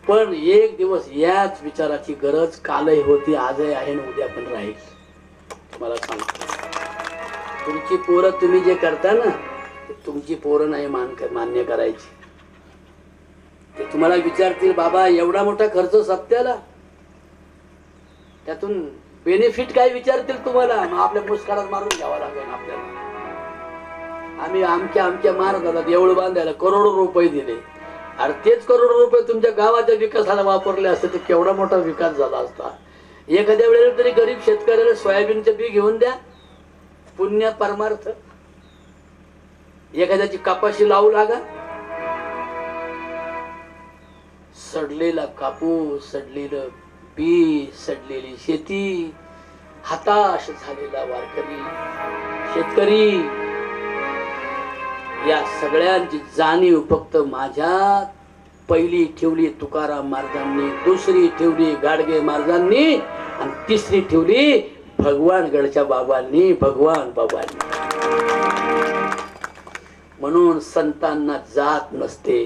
पण एक दिवस याच विचाराची गरज कालही होती, आजही आहे आणि उद्या पण राहील. मला सांगतो, तुमची पोरं तुम्ही जे करता ना, ते तुमची पोरं नाही मान्य करायची. ते तुम्हाला विचारतील बाबा एवढा मोठा खर्च सप्त्याला, त्यातून बेनिफिट काय विचारतील तुम्हाला. मग आपल्या पुष्काळात मारून घ्यावा लागेल आपल्याला. आम्ही आमच्या महाराजाला देऊळ बांधायला करोडो रुपये दिले. अरे तेच करोडो रुपये तुमच्या गावाच्या विकासाला वापरले असते तर केवढा मोठा विकास झाला असता. एखाद्या वेळेला तरी गरीब शेतकऱ्याला सोयाबीनचं बी घेऊन द्या, पुण्य परमार्थ. एखाद्याची कपाशी लावू लागा. सडलेला कापूस, सडलेलं बी, सडलेली शेती, हताश झालेला वारकरी शेतकरी, या सगळ्यांची जाणीव फक्त माझ्या पहिली ठेवली तुकाराम महाराजांनी, दुसरी ठेवली गाडगे महाराजांनी आणि तिसरी ठेवली भगवान गडच्या बाबांनी, भगवान बाबांनी. म्हणून संतांना जात नसते.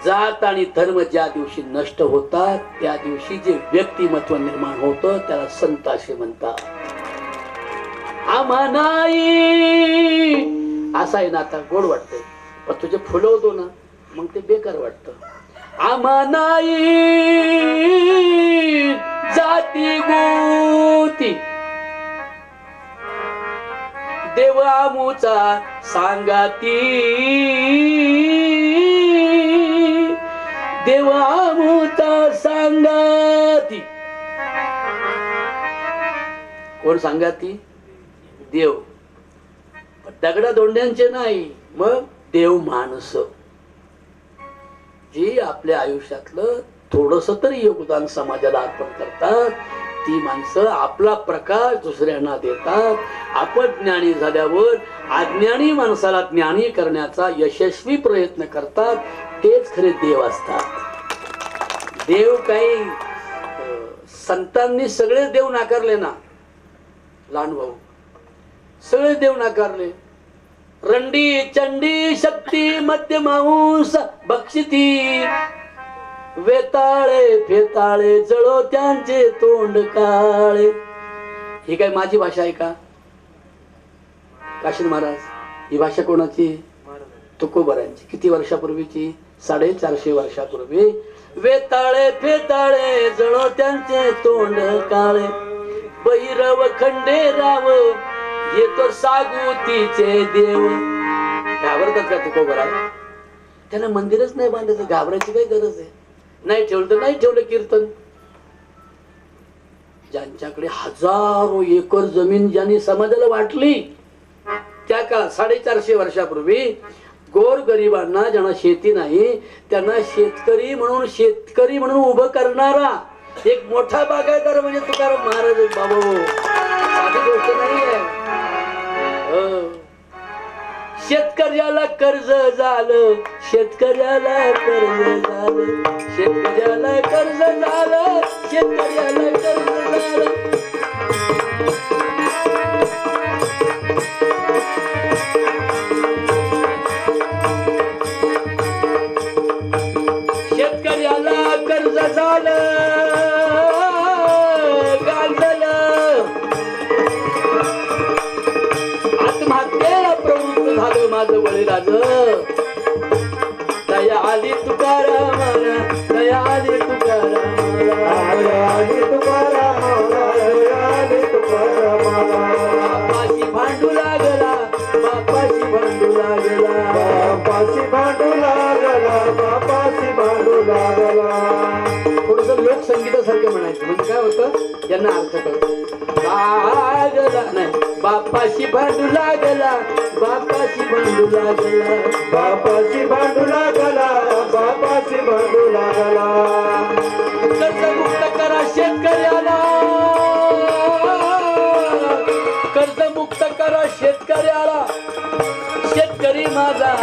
जात आणि धर्म ज्या दिवशी नष्ट होतात त्या दिवशी जे व्यक्तिमत्व निर्माण होतं त्याला संत असे म्हणतात. आम्हा नाही असं आहे ना, आता गोड वाटतंय, पण तुझे फुलवतो ना मग ते बेकार वाटतं. आम्हा नाही जाती गोती देव आमुचा सांगाती, देव आमुचा सांगाती. कोण सांगाती? देव. दगडा दोंड्यांचे नाही, मग देव माणस जी आपल्या आयुष्यातलं थोडस तरी योगदान समाजाला अर्पण करतात, ती माणसं आपला प्रकाश दुसऱ्यांना देतात. आपण ज्ञानी झाल्यावर अज्ञानी माणसाला ज्ञानी करण्याचा यशस्वी प्रयत्न करतात, तेच खरे देव असतात. देव काही संतांनी सगळे देव नाकारले ना, लहान भाऊ, सगळे देव नाकारले. रंडी चंडी शक्ती मध्य मांस बक्षिती, वेताळे फेताळे जळो त्यांचे तोंड काळे. ही काय माझी भाषा आहे का? काशीन महाराज, ही भाषा कोणाची? तुकोबारांची. किती वर्षापूर्वीची? 450 वर्षापूर्वी. वेताळे फेताळे जळो त्यांचे तोंड काळे, भैरव खंडेराव येतो सागुतीचे देव. घाबरतात का तुकोबरा? त्यांना मंदिरच नाही बांधायचं, घाबरायची काही गरज आहे? नाही ठेवलं तर नाही ठेवलं कीर्तन. ज्यांच्याकडे हजारो एकर जमीन ज्यांनी समाजाला वाटली त्या काळात 450 वर्षापूर्वी, गोर गरिबांना ज्यांना शेती नाही त्यांना शेतकरी म्हणून उभं करणारा एक मोठा बागायतदार म्हणजे तुकाराम महाराज. बाबा साधी गोष्ट नाही आहे. शेतकऱ्याला कर्ज झालं, शेतकऱ्याला कर्ज झालं, शेतकऱ्याला कर्ज झालं, शेतकऱ्याला कर्ज झालं. शेतकऱ्याला कर्ज झालं, गांजलं, आत्महत्येला प्रवृत्त झालं माझं बळीराज. दया आली तुकारामाला, दया आली तुकारामाला, आली तुकारामाला, आली तुकारामाला. बापाशी भांडू लागला, बापाशी भांडू लागला, बापाशी भांडू लागला, बापाशी भांडू लागला. थोडस लोकसंगीतासारखं म्हणायचं म्हणजे काय होतं, यांना अर्थ कळतो. लागला नाही, बापाशी भांडू लागला, बापाशी भांडू लागला, बापाशी भांडू लागला, बापाशी भांडू लागला. कर्जमुक्त करा शेतकऱ्याला, कर्जमुक्त करा शेतकऱ्याला. शेतकरी माझा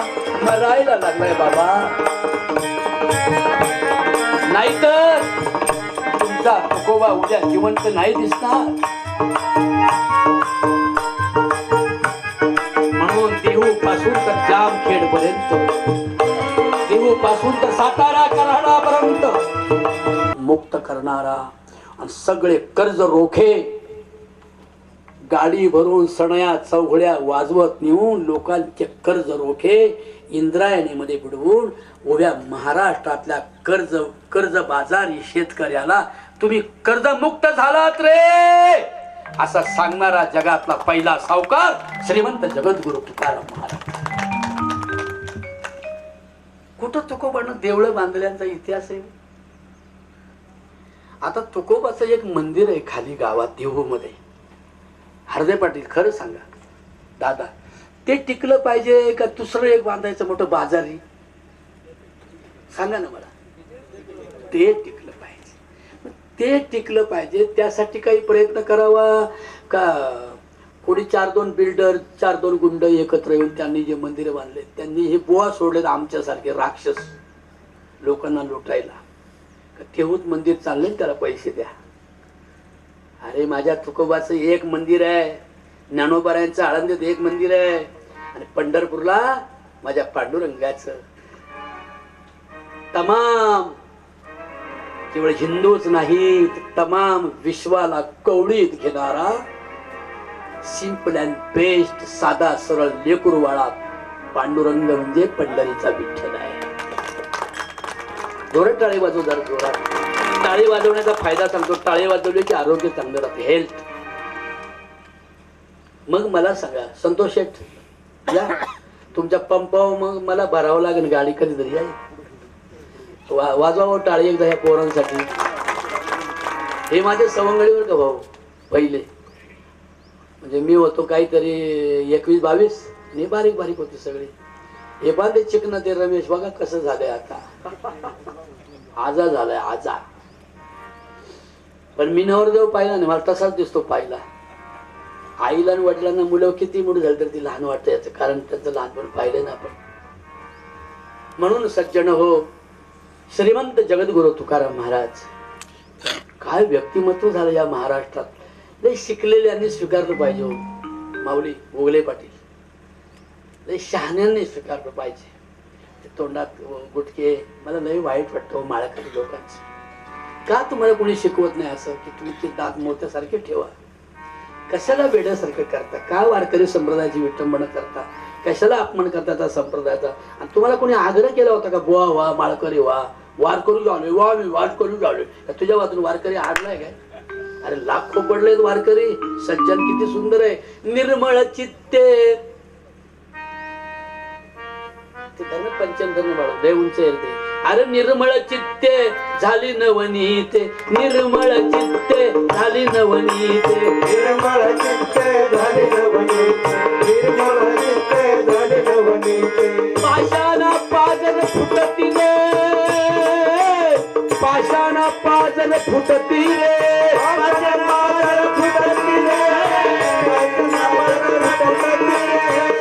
मरायला लागलाय बाबा, नाहीतर तुमचा तुकोबा उद्या जिवंत नाही दिसणार. म्हणून देहू पासून तर जामखेड पर्यंत, देहू पासून तर सातारा कराडापर्यंत मुक्त करणारा आणि सगळे कर्ज रोखे गाडी भरून सणया चौघड्या वाजवत नेऊन लोकांचे कर्ज रोखे इंद्रायणीमध्ये बुडवून उभ्या महाराष्ट्रातल्या कर्ज बाजारी शेतकऱ्याला तुम्ही कर्जमुक्त झालात रे असा सांगणारा जगातला पहिला सावकार श्रीमंत जगद्गुरु तुकाराम महाराज. कुठं तुकोबानं देवळं बांधल्यांचा इतिहास आहे. आता तुकोबाचं एक मंदिर आहे खाली गावात देहू मध्ये. हरदे पाटील खरं सांगा दादा, ते टिकलं पाहिजे का दुसरं एक बांधायचं मोठं बाजारी? सांगा ना मला. ते टिकलं पाहिजे, ते टिकलं पाहिजे त्यासाठी काही प्रयत्न करावा का? कोणी 4-2 बिल्डर 4-2 गुंड एकत्र येऊन त्यांनी जे मंदिर बांधले, त्यांनी हे बुवा सोडले आमच्यासारखे राक्षस लोकांना लुटायला. तेहूत मंदिर चालले त्याला पैसे द्या. अरे माझ्या तुकोबाचं एक मंदिर आहे, ज्ञानोबारायांचं आळंदीत एक मंदिर आहे आणि पंढरपूरला माझ्या पांडुरंगाचं. तमाम केवळ हिंदूच नाही, तमाम विश्वाला कवळीत घेणारा सिंपल अँड बेस्ट, साधा सरळ लेकुरवाळा पांडुरंग म्हणजे पंढरीचा विठ्ठल आहे. जोरात टाळी वाजव, जरा जोरात. टाळी वाजवण्याचा फायदा सांगतो. टाळी वाजवली की आरोग्य चांगलं राहते, हेल्थ. मग मला सांगा संतोष शेठ, या तुमच्या पंपावर मग मला भरावं लागेल गाडी कधीतरी आहे. वाजवावं टाळी एकदा ह्या पोरांसाठी. हे माझे सवंगडीवर का भाऊ पहिले, म्हणजे मी होतो काहीतरी 21-22 आणि बारीक बारीक होती सगळी. हे बांधे चिकन ते रमेश बघा कसं झालंय आता, आजा झालाय आजा. पण मी नवरदेव पाहिला नाही, मला तसाच दिसतो पाहिला. आईला आणि वडिलांना मुलं किती मोठी झाली तर ती लहान वाटतं, याचं कारण त्यांचं लहानपण पाहिलं ना आपण. म्हणून सज्जन हो, श्रीमंत जगद्गुरु तुकाराम महाराज काय व्यक्तिमत्व झालं या महाराष्ट्रात. लय शिकलेल्यांनी स्वीकारलं पाहिजे हो. माऊली गोगले पाटील लय शहाण्यांनी स्वीकारलं पाहिजे. ते तोंडात गुटके, मला लय वाईट वाटतं माळकरी लोकांचं. का तुम्हाला कोणी शिकवत नाही असं की तुम्ही ते दात मोत्यासारखे ठेवा? कशाला वेड्यासारखं करता? का वारकरी संप्रदायाची विटंबना करता? कशाला अपमान करता त्या संप्रदायाचा? आणि तुम्हाला कोणी आग्रह केला होता का बुवा वा माळकरी वा वारकरी झालोय वा मी वारकरी झालोय? तुझ्या वाचून वारकरी आडलाय काय? अरे लाखो पडलेत वारकरी. सज्जन किती सुंदर आहे. निर्मळ चित्ते ते धर्म पंचम धर्म बाळ लय उंच आहे ते. अरे निर्मळ चित्ते झाली नवनीते, निर्मळ चित्ते झाली नवनीते, निर्मळ चित्ते झाली नवनीते, निर्मळ चित्ते झाली नवनीते. पाषाणा पाजर फुटती रे, पाषाणा पाजर फुटती रे, पाषाणा पाजर फुटती रे,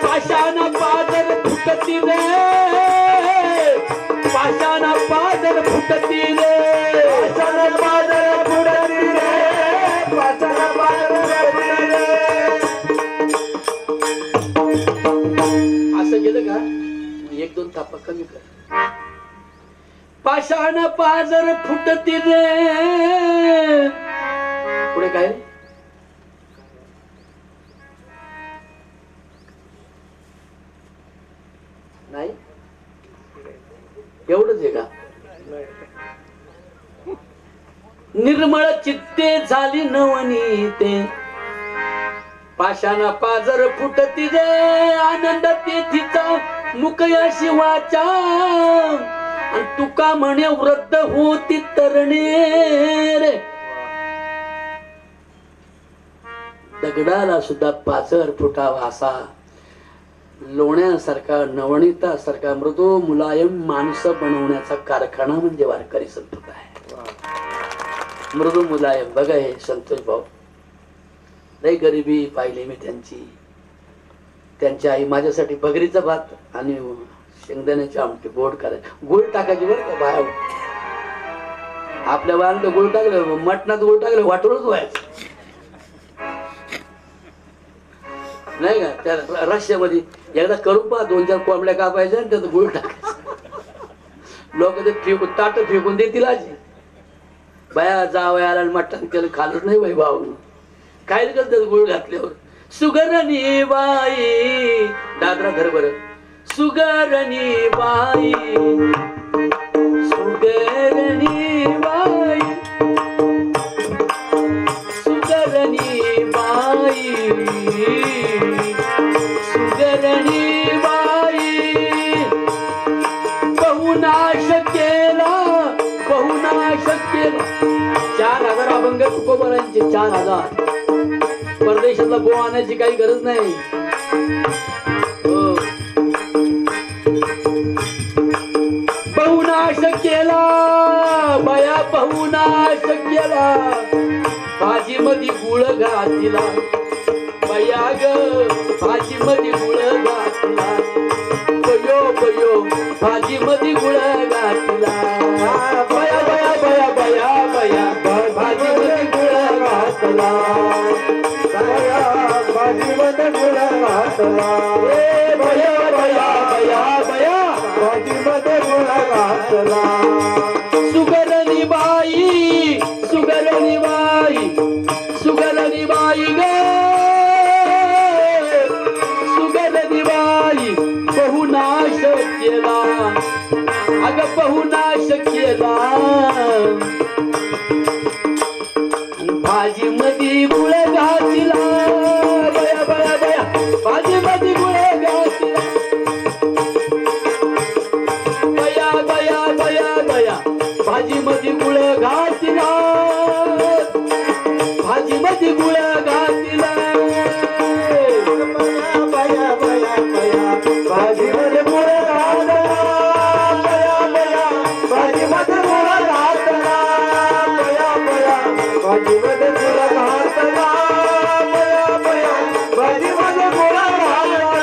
पाषाणा पाजर फुटती रे, पाषाणा पाजर फुटती रे, पाषाणा पाजर फुटती रे. असं गेलं का? 1-2 थापा कमी कर. पाषाण पाजर फुटती रे. पुढे काय? नाही एवढंच आहे का? निर्मळ चित्ते झाली नवनीते, पाषाण पाजर फुटती रे, आनंद तेथीचा मुकया शिवाचा. आणि तुका म्हणे वृद्ध होती तरणे रे. दगडाला सुद्धा पाजर फुटावा असा लोण्यासारखा नवणितासारखा मृदू मुलायम माणसं बनवण्याचा कारखाना म्हणजे वारकरी संप्रदाय. मृदू मुलायम बघा हे संतोष भाऊ लय गरिबी पाहिली मी त्यांची. त्यांची आई माझ्यासाठी बगरीचा भात आणि शेंगदाण्याची आमटी गोड करायची. गुळ टाकायची बरं का बाहेर. आपल्या बाहेर गुळ टाकलं, मटणात गुळ टाकलं वाटूनच व्हायचं नाही का? त्या रश्यामध्ये एकदा करू पहा. 2-4 कोंबड्या कापायच्या आणि त्यात गुळ टाकायचं. लोक ते फेकून ताट फेकून देतील आजी. बाया जावयाला मटण केलं खालच नाही बाई भाऊ. काय करतात गुळ घातल्यावर? सुगरणी बाई दादरा धर बरं. सुगरणी बाई, सुगरणी बाई, सुगरणी बाई, सुगरणी बाई. बहुनाश केला, बहुनाश केला. 4,000 अभंग तुकोबारांचे 4,000. परदेशातला गो आणायची काही गरज नाही. बहुनाश केला बया, बहुनाश केला. भाजी मध्ये गुळ घातला बया ग, भाजी मध्ये गुळ घातला. बयो बयो भाजी मध्ये गुळ घातला. बया बया बया बया बया भाजी मध्ये गुळ घातला. भाजी घातला सुगरणी बाई सुगरणी बाई सुगरणी बाई ग सुगरणी बाई बहुनाश केला अग बहुनाश केला भाजी मधी गुळ घातला बया बया बया भाजी मधी गुळ घातला बया बया बया बया भाजी मध्ये गुळ घातला भाजी मध्ये गुळ घातला बया बया बया भाजीमध्ये गुळ घातला बया बया भाजीमध्ये गुळ घातला बया बया भाजीमध्ये गुळ घातला बया बया भाजीमध्ये गुळ घातला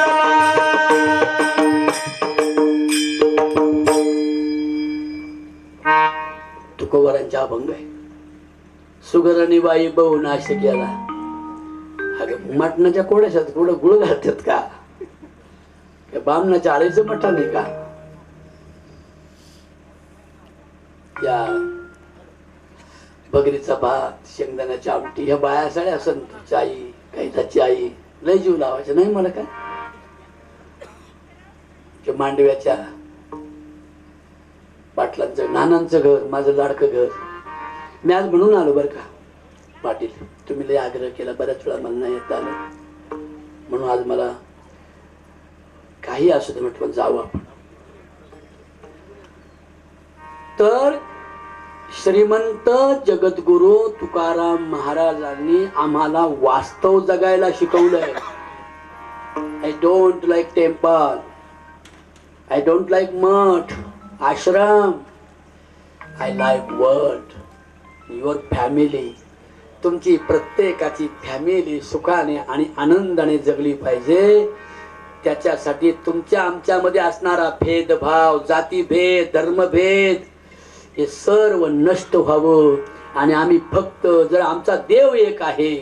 तुकोबारांचा अभंग आहे. सुगरणी बाई बहु नाश केला. अगं मटणाच्या कोड्याशात कुठं गुळ घालतात का? बामणाच्या आळीचं मटण आहे का? या बगरीचा भात शेंगदाण्याची आमटी ह्या बाया सगळ्या संतूची आई कैदाची आई लय जीव लावायचं नाही मला काय ते मांडव्याच्या पाटलांचं नानांचं घर माझं लाडकं घर मी आज म्हणून आलो बरं का पाटील तुम्ही लय आग्रह केला बऱ्याच वेळा मला नाही येत आलं म्हणून आज मला काही असू दे म्हटलं जाऊ आपण तर श्रीमंत जगद्गुरु तुकाराम महाराजांनी आम्हाला वास्तव जगायला शिकवलंय. I don't like temple I don't like math ashram I like world your family तुमची प्रत्येकाची फॅमिली सुखाने आणि आनंदाने जगली पाहिजे त्याच्यासाठी तुमच्या आमच्यामध्ये असणारा भेदभाव जातीभेद धर्मभेद हे सर्व नष्ट व्हावं आणि आम्ही फक्त जर आमचा देव एक आहे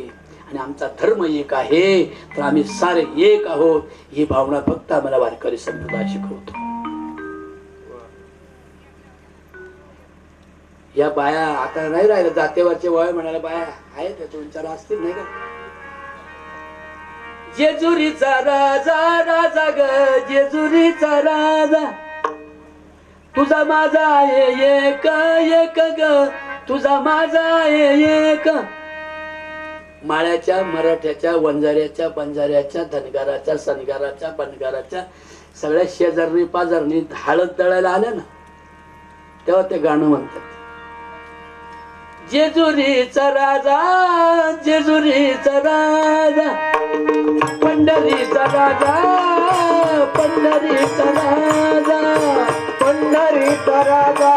आणि आमचा धर्म एक आहे तर आम्ही सारे एक आहोत ही भावना फक्त आम्हाला वारकरी संप्रदाय शिकवतो. या बाया आता नाही राहिलं जातेवरचे वय म्हणाले बाया आहेत दोन चार असतील नाही का जेजुरीचा राजा राजा ग जेजुरीचा राजा तुझा माझा आहे एक एक ग तुझा माझा आहे एक माळ्याच्या मराठ्याच्या वंजाऱ्याच्या बंजाऱ्याच्या धनगाराच्या सनगाराच्या बनगाराच्या सगळ्या शेजारणी पाजारणी हळद दळायला आल्या ना तेव्हा ते गाणं म्हणतात जेजुरीचा राजा जेजुरीचा राजा पंढरीचा राजा पंढरीचा राजा पंढरीचा राजा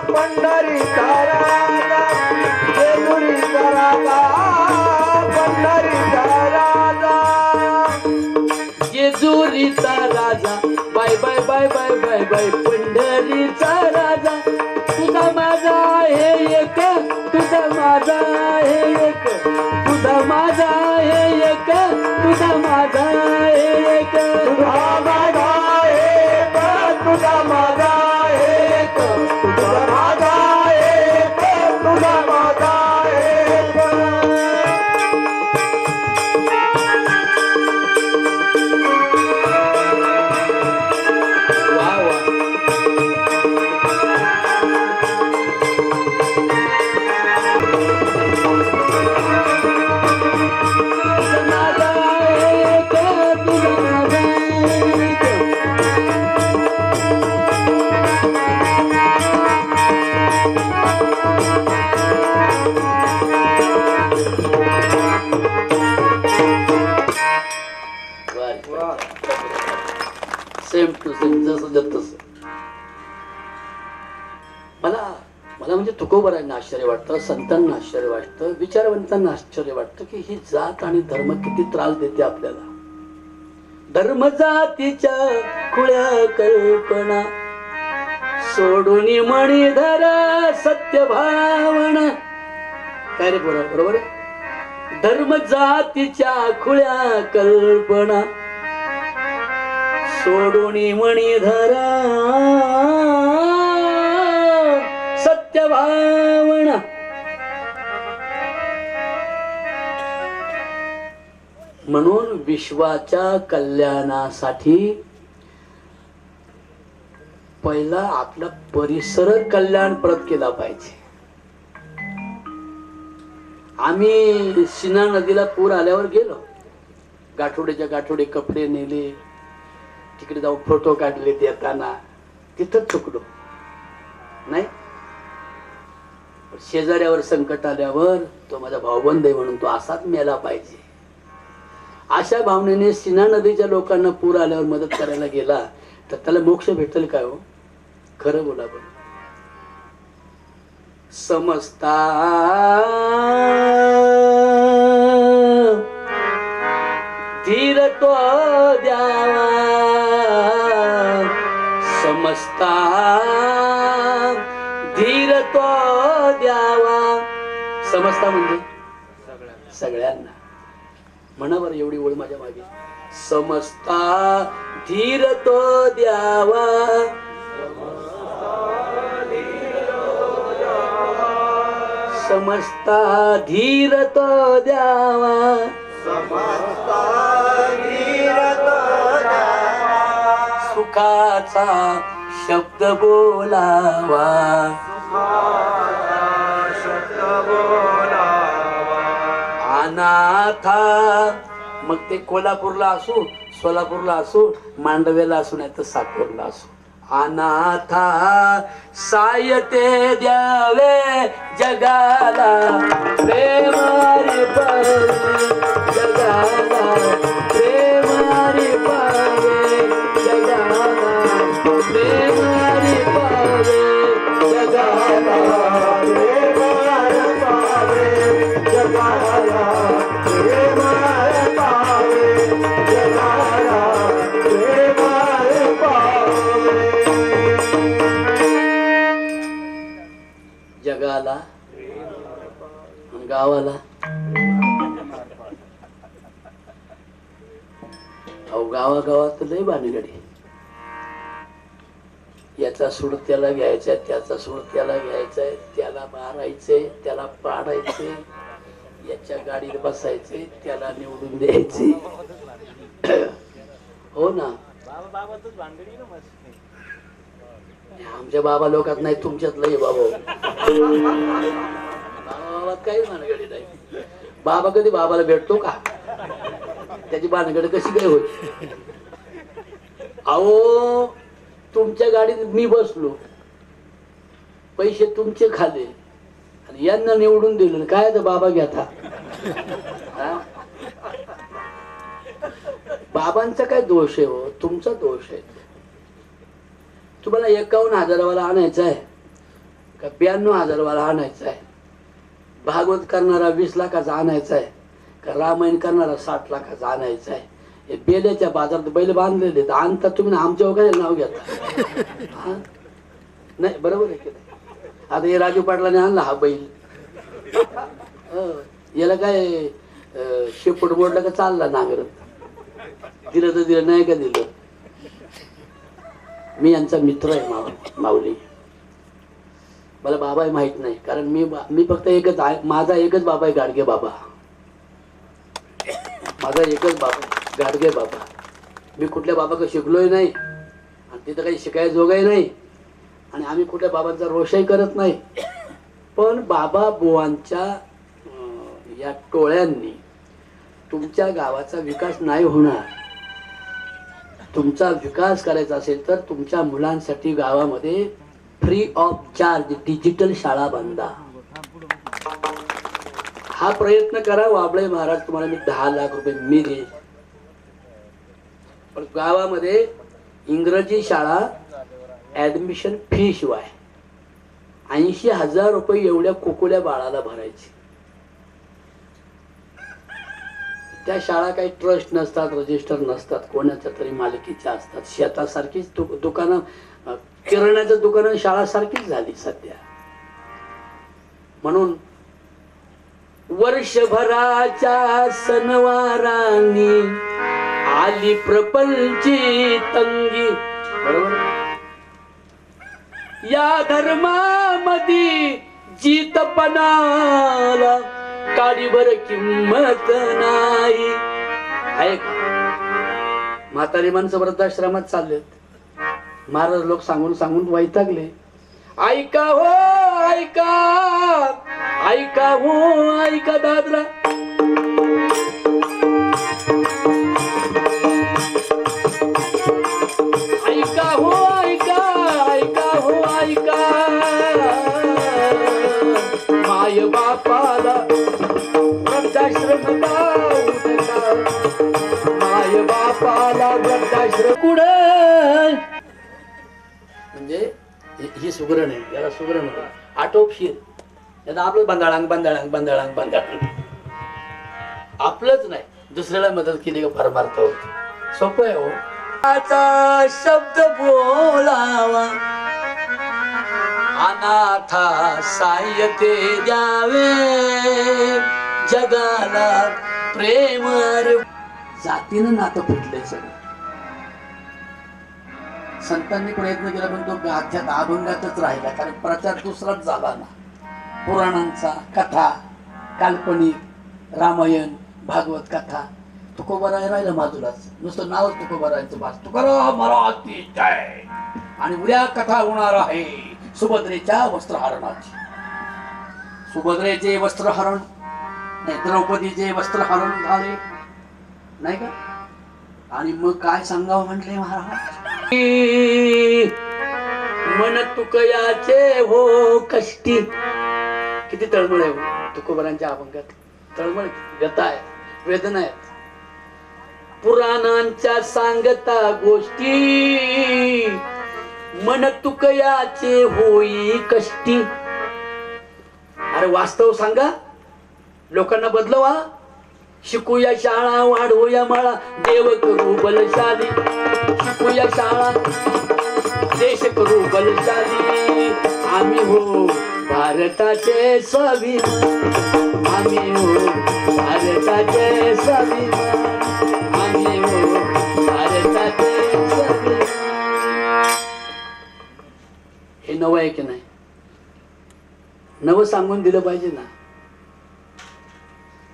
पंढरीचा राजा जेजुरीचा राजा पंढरीचा राजा जेजुरीचा राजा बाय बाय बाय बाय बाय बाय पंढरीचा राजा तुझा माझा आहे एक तुझा माझा आहे एक तुझा माझा आहे एक तुझा माझा आहे एक तुझा माझा एक तुझा माझा एक तुझा माझा एक तुझा माझा एक वा वा सेम टू सेम जसं तसं मला मला म्हणजे तुकोबारांना आश्चर्य वाटतं संतांना आश्चर्य वाटतं विचारवंतांना आश्चर्य वाटतं की ही जात आणि धर्म किती त्रास देते आपल्याला धर्म जातीच्या खुळ्या कल्पना सोडून मणिधर सत्य भावना काय रे बरोबर धर्म जातीच्या खुळ्या कल्पना सोडून मणिधरा भावना म्हणून विश्वाच्या कल्याणासाठी पहिला आपला परिसर कल्याणप्रद केला पाहिजे. आम्ही सिन्हा नदीला पूर आल्यावर गेलो, गाठोड्याच्या गाठोडे कपडे नेले, तिकडे जाऊन फोटो काढले. देताना तिथंच चुकलो नाही. शेजाऱ्यावर संकट आल्यावर तो माझा भाऊबंद आहे म्हणून तो असाच मेला पाहिजे, अशा भावनेने सिन्हा नदीच्या लोकांना पूर आल्यावर मदत करायला गेला तर त्याला मोक्ष भेटेल काय हो? खरं बोला बरं. समजता धीर तो द्यावा, समजता धीर तो द्यावा. समजता म्हणजे सगळ्यांना. म्हणा बरं एवढी ओळ माझ्या मागे. समजता धीर तो द्यावा, समजता धीर तो द्यावा, समजता धीर तो द्यावा, सुखाचा शब्द बोलावा, सुखाचा शब्द बोलावा. अनाथा मग ते कोल्हापूरला असू, सोलापूरला असू, मांडव्याला असू, नाही तर साकोरला असू. अनाथा सायते द्यावे जगाला, प्रेमारी पावे जगाला, प्रेमारी पावे जगाला, प्रेमारी पावे जगाला, प्रेमार पावे जगाला, प्रेमार पावे जगाला, प्रेमार पावे जगाला आणि गावाला. अहो गावागावात लय भानगडी. याचा सूड त्याला घ्यायचा, त्याचा सूड त्याला घ्यायचाय, त्याला मारायचंय, त्याला पाडायचे, याच्या गाडीत बसायचे, त्याला निवडून द्यायचे. हो ना. आमच्या बाबा लोकात नाही, तुमच्यात लय बाबा. बाबा काही भानगडी नाही. बाबा कधी बाबाला भेटतो का? त्याची भानगडी कशी काय होती? अहो तुमच्या गाडीत मी बसलो, पैसे तुमचे खाले आणि यांना निवडून दिलं, काय तर बाबा घेता. बाबांचा काय दोष आहे हो? तुमचा दोष आहे. तुम्हाला 51,000 वाला आणायचा आहे का 92,000 वाला आणायचा आहे? भागवत करणारा 20 लाखाचा आणायचा आहे का रामायण करणारा 60 लाखाचा आणायचा आहे? हे बेल्याच्या बाजारात बैल बांधलेले आणता तुम्ही, आमच्या काय नाव घेता? नाही बरोबर आहे की नाही? आता हे राजू पाटलाने आणला हा बैल, याला काय शेपूट बोर्डला का चालला नांगरत? दिलं तर दिलं, नाही का दिलं? मी यांचा मित्र आहे माऊली. मला बाबा माहित नाही, कारण मी फक्त एकच आहे, माझा एकच बाबा आहे, गाडगे बाबा. माझा एकच बाबा गाडगे बाबा. मी कुठल्या बाबाकडे शिकलोय नाही आणि तिथं काही शिकायचं जोगाही नाही आणि आम्ही कुठल्या बाबांचा रोषही करत नाही. पण बाबा बुवांच्या या टोळ्यांनी तुमच्या गावाचा विकास नाही होणार. तुमचा विकास करायचा असेल तर तुमच्या मुलांसाठी गावामध्ये फ्री ऑफ चार्ज डिजिटल शाळा बांधा. हा प्रयत्न करा. वाबळे महाराज तुम्हाला मी 10 लाख रुपये मी देईल. पण गावामध्ये इंग्रजी शाळा ऍडमिशन फी शिवाय 80,000 रुपये एवढ्या कुकुल्या बाळाला भरायची. त्या शाळा काही ट्रस्ट नसतात, रजिस्टर नसतात, कोणाच्या तरी मालकीच्या असतात. शेतासारखीच दुकानं, किराण्याचं दुकान शाळा सारखीच झाली सध्या. म्हणून वर्षभराच्या सणवारांनी आली प्रपंची तंगी, बरोबर. या धर्मामधी जीतपणाला काडीभर किंमत नाही. आहे का? म्हातारी माणसं वृद्धाश्रमात चाललेत. महाराज लोक सांगून सांगून वैतागले. ऐका हो ऐका, ऐका हो ऐका दादरा, ऐका हो ऐका, ऐका हो ऐका, माय बापाला वृद्धाश्रम माय बापाला वृद्धाश्रम कुठं. म्हणजे ही सुगरण आहे, याला सुगरण आटोपशीर. याला आपलं बंधाळांग बंधाळांग बंधाळांग बंधाळांग, आपलंच नाही दुसऱ्याला मदत केली का फार मारता होत. सोपं आहे हो. शब्द बोलावा अनाथा साह्यते द्यावे जगाला प्रेम. जातीनं नातं फुटलंय सगळं. संतांनी प्रयत्न केला पण तो गाथ्यात अभंगातच राहिला, कारण प्रचार दुसराच झाला ना. पुराणांचा, कथा, काल्पनिक, रामायण, भागवत कथा. तुकोबाराय राहिलं माधुराच, नुसतं नावच तुकोबारायचं भास. तुकाराम महाराज की जय. आणि उद्या कथा होणार आहे सुभद्रेच्या वस्त्रहरणाची. सुभद्रेचे वस्त्रहरण नाही, द्रौपदीचे वस्त्रहरण झाले नाही का. आणि मग काय सांगावं म्हटले महाराज. मन तुकयाचे हो कष्टी. किती तळमळ आहे हो तुकोबारांच्या अभंगात. तळमळ, व्यथा आहे, वेदना आहेत. पुराणांच्या सांगता गोष्टी मन तुकयाचे होई कष्टी. अरे वास्तव सांगा, लोकांना बदलवा. शिकूया शाळा, वाढवूया माळा, देव करू बलशाली. शिकूया शाळा, देश करू बलशाली. आम्ही हो भारताचे स्वाभिमान, आम्ही हो भारताचे स्वाभिमान, आम्ही हो भारताचे स्वाभिमान. हे नवं आहे की नाही? नवं सांगून दिलं पाहिजे ना.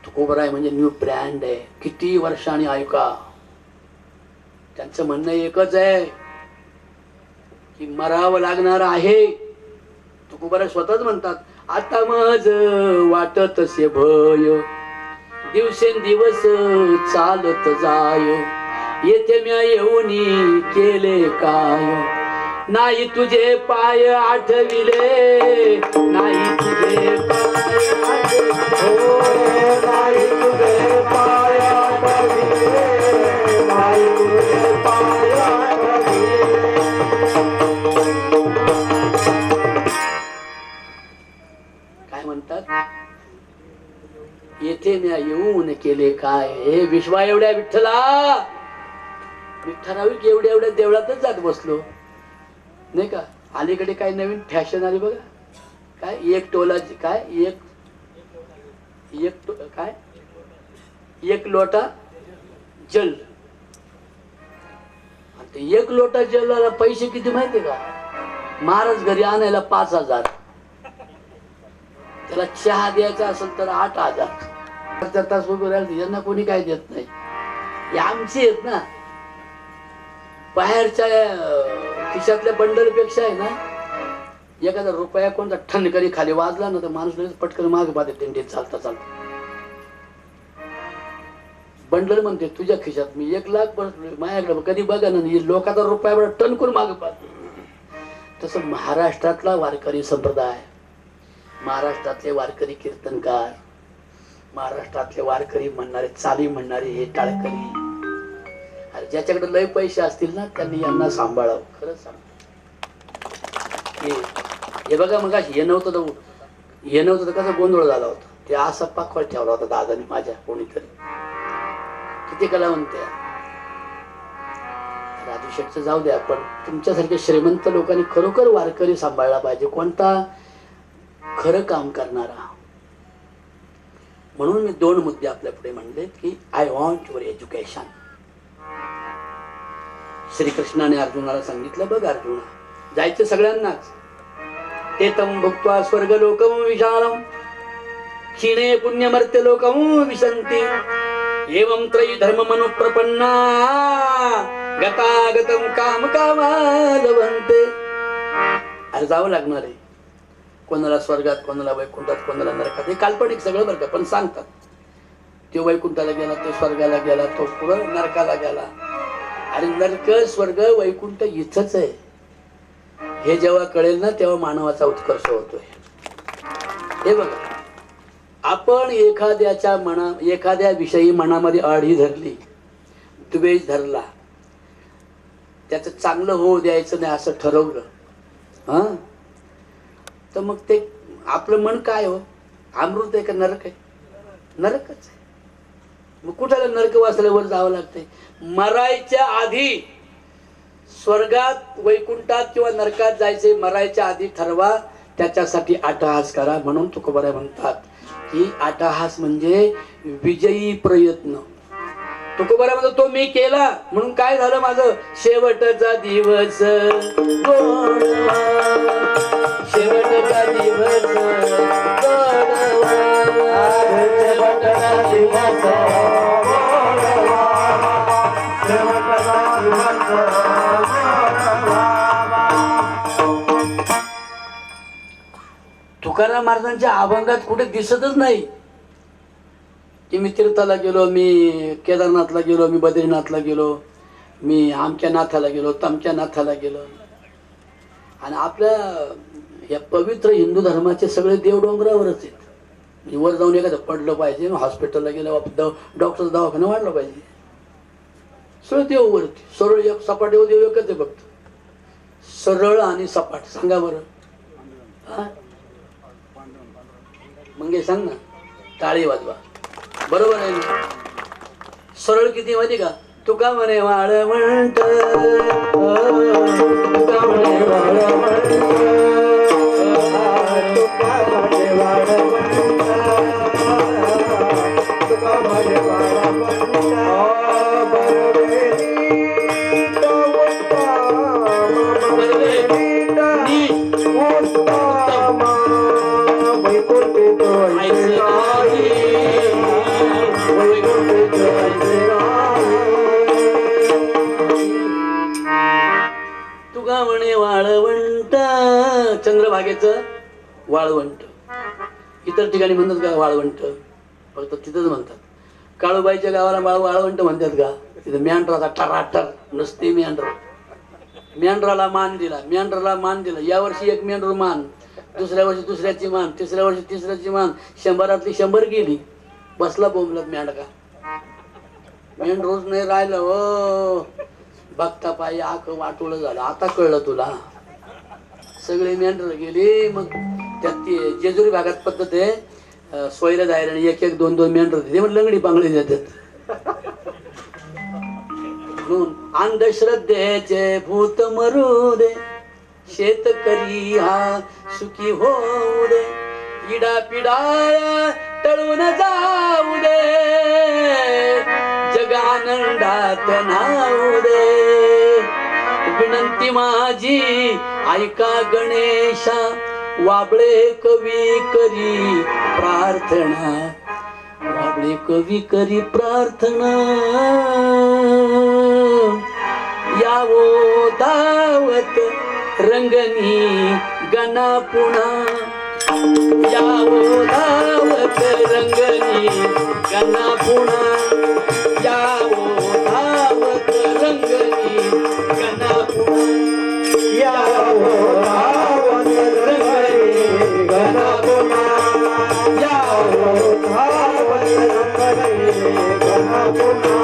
तुकोबाराय म्हणजे न्यू ब्रँड आहे. किती वर्षांनी ऐका, त्यांचं म्हणणं एकच आहे की मरावं लागणार आहे. तुकोबाराय स्वतःच म्हणतात, आता मज वाटत से भय, दिवसेंदिवस चालत जाय. येथे म्या येऊनी केले काय, नाही तुझे पाय आठविले, नाही तुझे पाय आठविले, नाही तुझे पाय आठविले, नाही तुझे पाय आठविले. काय म्हणतात? येथे म्या येऊन केले काय. हे विश्वा एवढ्या विठ्ठला, विठ्ठलाविक एवढ्या एवढ्या देवळातच जात बसलो नाही का. अलीकडे काय नवीन फॅशन आली बघा. काय एक टोलाची, काय काय एक लोटा जल. ते एक लोटा जलाला पैसे किती माहितीये का? महाराज घरी आणायला 5,000, त्याला चहा द्यायचा असेल तर 8,000. तास उभे राहिले, यांना कोणी काय देत नाही. हे आमचे आहेत ना. बाहेरच्या खिशातल्या बंडल पेक्षा आहे ना, एखादा रुपया कोणता ठणकरी खाली वाजला ना तर माणूस लगेच पटकन मागे पाहते दिंडीत चालता चालता. बंडल म्हणते तुझ्या खिशात, मी 1,00,000 बसलोय माझ्याकडे कधी बघा ना. लोकांचा रुपया बरं टणकून मागे पाहतो. तसं महाराष्ट्रातला वारकरी संप्रदाय, महाराष्ट्रातले वारकरी कीर्तनकार, महाराष्ट्रातले वारकरी म्हणणारे, चाली म्हणणारे हे टाळकरी. अरे ज्याच्याकडे लय पैसे असतील ना त्यांनी यांना सांभाळावं. खरंच सांग. हे बघा मग हे नव्हतं तर कसा गोंधळ झाला होता. ते असा पाखवाट ठेवला होता दादाने माझ्या कोणीतरी. किती कला म्हणते. राजू शेठचं जाऊ द्या, पण तुमच्यासारख्या श्रीमंत लोकांनी खरोखर वारकरी सांभाळला पाहिजे. कोणता खरं काम करणारा. म्हणून मी 2 मुद्दे आपल्या पुढे म्हणले की आय वॉन्ट युअर एज्युकेशन. श्रीकृष्णाने अर्जुनाला सांगितलं, बघ अर्जुना, जायचं सगळ्यांनाच ते तम भुक्त्वा स्वर्गलोकम विशालम क्षीणे पुण्यमर्त्य लोकम विशन्ति एवं त्रयी धर्म मनुप्रपन्ना गतागतम काम कामालवन्ते. अरे जावं लागणार आहे, कोणाला स्वर्गात, कोणाला वैकुंठात, कोणाला नरकात. हे काल्पनिक सगळं बरं का, पण सांगतात तो वैकुंठाला गेला, तो स्वर्गाला गेला, तो पुढं नरकाला गेला. आणि नरक स्वर्ग वैकुंठ इथंच आहे. हे जेव्हा कळेल ना तेव्हा मानवाचा उत्कर्ष होतोय. हे बघा, आपण एखाद्या विषयी मनामध्ये आढी धरली, द्वेष धरला, त्याचं चांगलं होऊ द्यायचं नाही असं ठरवलं, हा, तर मग ते आपलं मन काय हो, अमृत आहे का नरक आहे? नरकच आहे. मग कुठला नरक वाचल्यावर जावं लागतंय? मरायच्या आधी स्वर्गात, वैकुंठात किंवा नरकात जायचे मरायच्या आधी ठरवा. त्याच्यासाठी अट्टहास करा. म्हणून तुकोबाराय म्हणतात की अट्टहास म्हणजे विजयी प्रयत्न. तुकोबाराय म्हणतो तो मी केला म्हणून काय झालं, माझं शेवटचा दिवस गोडवा, शेवटचा दिवस गोडवा, शेवटचा दिवस गोडवा, शेवटचा दिवस गोडवा. तुकाराम महाराजांच्या अभंगात कुठे दिसतच नाही की मी तीर्थाला गेलो, मी केदारनाथला गेलो, मी बद्रीनाथला गेलो, मी आमच्या नाथाला गेलो, तमच्या नाथाला गेलो. आणि आपल्या या पवित्र हिंदू धर्माचे सगळे देव डोंगरावरच आहेत. वर जाऊन एखादं पडलं पाहिजे, हॉस्पिटलला गेलं, डॉक्टर दवाखाना वाढलं पाहिजे, सगळं देव वरती. सरळ एक सपाट देव एकच आहे फक्त, सरळ आणि सपाट. सांगा बरं, हा मग सांग ना, टाळी वाजवा. बरोबर आहे ना? सरळ किती माहिती का? तुका म्हणे वाळवंट, तुका म्हणे वाळवंट, तुका म्हणे वाळवंट, तुका म्हणे तुका म्हणे वाळवंट. चंद्रभागेचं वाळवंट. इतर ठिकाणी म्हणतात का वाळवंट? फक्त तिथंच म्हणतात. काळूबाईच्या गावाला वाळवंट म्हणतात का? तिथं मेंढराचा टराटर नसते. मेंढराला मान दिला, मेंढराला मान दिला. यावर्षी एक मेंढर मान, दुसऱ्या वर्षी दुसऱ्याची मान, तिसऱ्या वर्षी तिसऱ्याची मान, 100रातली 100 गेली. बसला बोंबलत मेंढका. मेंढरोज नाही राहिलं हो, बघता पायी आख वाटोळं झालं. आता कळलं तुला, सगळे मेंढर गेली. मग त्यात ती जेजुरी भागात पद्धत आहे, सोयऱ्या जायला एक एक दोन दोन मेंढर ते मग लंगडी पांगडी देतात. म्हणून अंधश्रद्धेचे भूत मरू दे, शेतकरी हा सुखी होऊ दे, इडा पिडा टळून जाऊ दे, जग आनंदात नाऊ दे. विनंती माझी ऐका गणेशा, वाबळे कवी करी प्रार्थना, वाबळे कवी करी प्रार्थना. यावो धावत रंगनी गणा पुन्हा, यावो धावत रंगनी गणा पुन्हा, यावो धावत रंगनी गणा पुन्हा, यावो धावत रंगनी गणा पुन्हा, यावो धावत रंगनी गणा पुन्हा,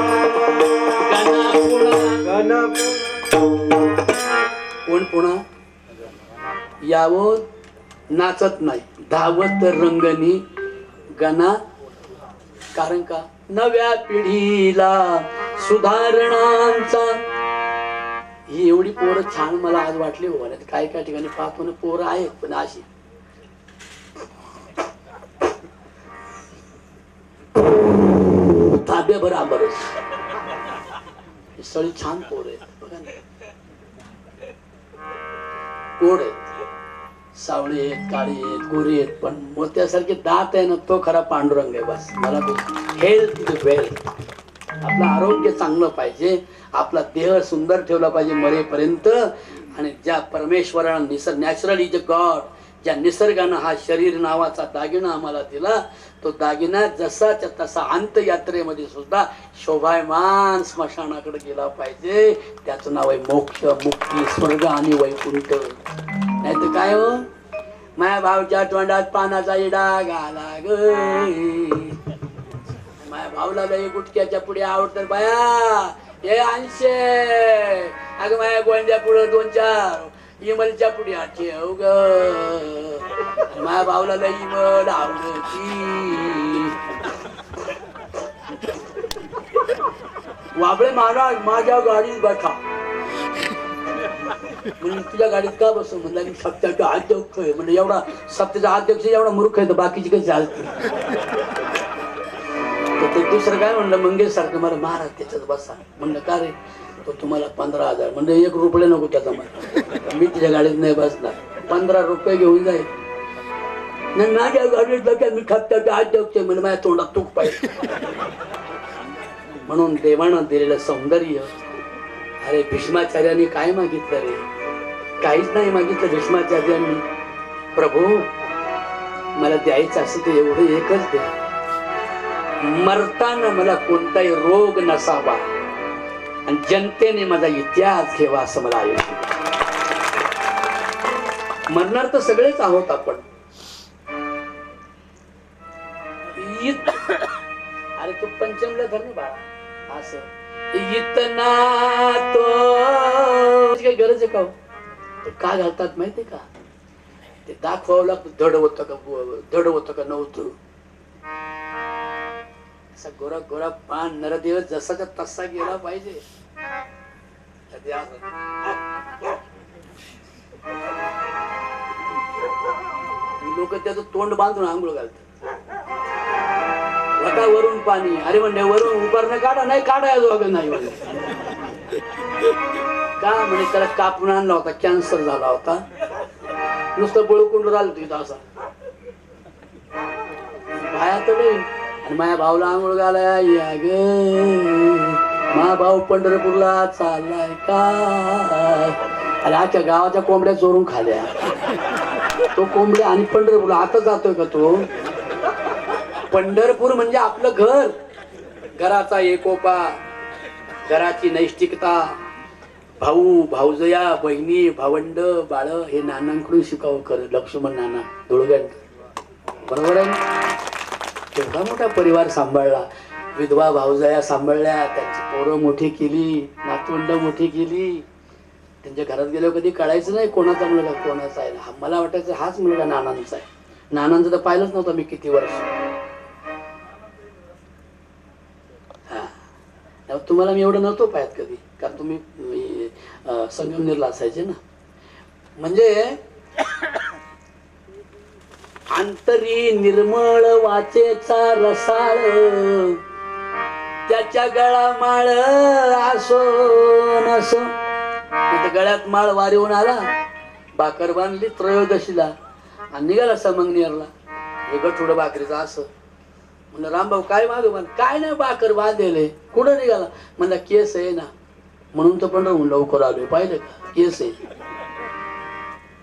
गणा पुन्हा, गणा पुन्हा. कोण पुन्हा? यावो नाचत नाही, धावत रंगनी गणा. कारण का? नव्या पिढीला सुधारणांचा. ही एवढी पोरं छान मला आज वाटली हो. काय काय ठिकाणी पाहतो ना, पोरं आहेत पण अशी ताब्या बराबरच. सळी छान पोर आहेत बघा ना, गोड आहेत, सावळे आहेत, काळे आहेत, गोरी आहेत, पण मोत्यासारखे दात आहे ना तो खरा पांडुरंग आहे. बस मला हेल्थ वेल्थ, आपलं आरोग्य चांगलं पाहिजे, आपला देह सुंदर ठेवला पाहिजे मरेपर्यंत. आणि ज्या परमेश्वरानं निसर्ग, नॅचरल इज अ गॉड, ज्या निसर्गानं हा शरीर नावाचा दागिना आम्हाला दिला, तो दागिना जसाच्या तसा अंतयात्रेमध्ये सुद्धा शोभायमान स्मशानाकडे गेला पाहिजे. त्याचं नाव आहे मोक्ष, मुक्ती, स्वर्ग आणि वैकुंठ. नाही तर काय हो, माया भावच्या तोंडात पानाचा इडा घाला ग. माया भाऊला लई गुटक्याच्या पुढे आवडतात बाया, हे आणशे अगं माया गोंड्या पुढे 2-4 इमलच्या पुढे ठेव ग. माया भाऊला लई इमल आवडती. वाबळे महाराज माझ्या गाडीत बसा. म्हणजे तुझ्या गाडीत का बसू म्हणलं, मी सप्त्याचा अध्यक्ष आहे. म्हणजे एवढा सप्त्याचा अध्यक्ष एवढा मूर्ख आहे तर बाकीची काही चालते. तर ते दुसरं काय म्हणलं, मंगेश सारखं मला महाराज त्याच्यात बसा. म्हणलं का रे, तो तुम्हाला 15,000. म्हणजे 1 रुपये नको त्याचा मला, मी तुझ्या गाडीत नाही बसणार. 15 रुपये घेऊन जाईल. नाही माझ्या गाडीत बघा मी सप्त्याचा अध्यक्ष आहे. म्हणजे माझ्या तोंडात तूक पाहिजे. म्हणून देवानं दिलेलं सौंदर्य. अरे भीष्माचार्यांनी काय मागितलं रे, काहीच नाही मागितलं भीष्माचार्यांनी. प्रभू मला द्यायचं असं ते एवढं एकच दे, मरताना मला कोणताही रोग नसावा आणि जनतेने माझा इतिहास घ्यावा असं मला आयुष्य. मरणार तर सगळेच आहोत आपण. अरे तू पंचमला धर ना बाळा, असं इतना तो काही गरज आहे का? का घालतात माहितीये का? ते दाखवावं लागतं धड होतं का नव्हतं. असा गोरा गोरा पान नरदेव जसाचा तसा गेला पाहिजे. लोक त्याचं तोंड बांधून आंघोळ घालतात. वटा वरून पाणी, अरे म्हणजे वरून उभारणं काढा, नाही काढायला नाही म्हणे. का म्हणे त्याला कापून आणला होता, कॅन्सर झाला होता, नुसतं बळकुंड राहिलं तिथं असा भाया तर नाही. आणि माझ्या भाऊला आंघोळ घालाय या ग, माझा भाऊ पंढरपूरला चाललाय काय. अरे आजच्या गावाच्या कोंबड्या चोरून खाल्या तो कोंबड्या. आणि पंढरपूरला आता जातोय का तो? पंढरपूर म्हणजे आपलं घर, घराचा एकोपा, घराची नैष्टिकता, भाऊ भाऊजया, बहिणी भावंड बाळ हे नानांकडून शिकावं खरं. लक्ष्मण नाना धुळगण बरोबर आहे. केवढा मोठा परिवार सांभाळला, विधवा भाऊजया सांभाळल्या, त्यांची पोरं मोठी केली, नातवंड मोठी केली. त्यांच्या घरात गेल्यावर कधी कळायचं नाही कोणाचा मुलगा कोणाचा आहे. मला वाटायचं हाच मुलगा नानांचा आहे. नानांचं तर पाहिलंच नव्हतं मी किती वर्ष. तुम्हाला मी एवढं नव्हतो पाहत कधी, कारण तुम्ही संगमनेरला असायचे ना. म्हणजे अंतरी निर्मळ वाचेचा रसाळ, त्याच्या गळा माळ असो नसो. गळ्यात माळ वारीहून आला, भाकर बांधली त्रयोदशीला आणि निघाला संगमनेरला. हे गठुडं भाकरीचं असं. म्हणलं रामभाऊ काय मागं? काय नाही भाकर बांधले. कुठं निघाला? म्हणला केस आहे ना, म्हणून तर पंढरपूर लवकर आलोय. पाहिलं का? केस आहे.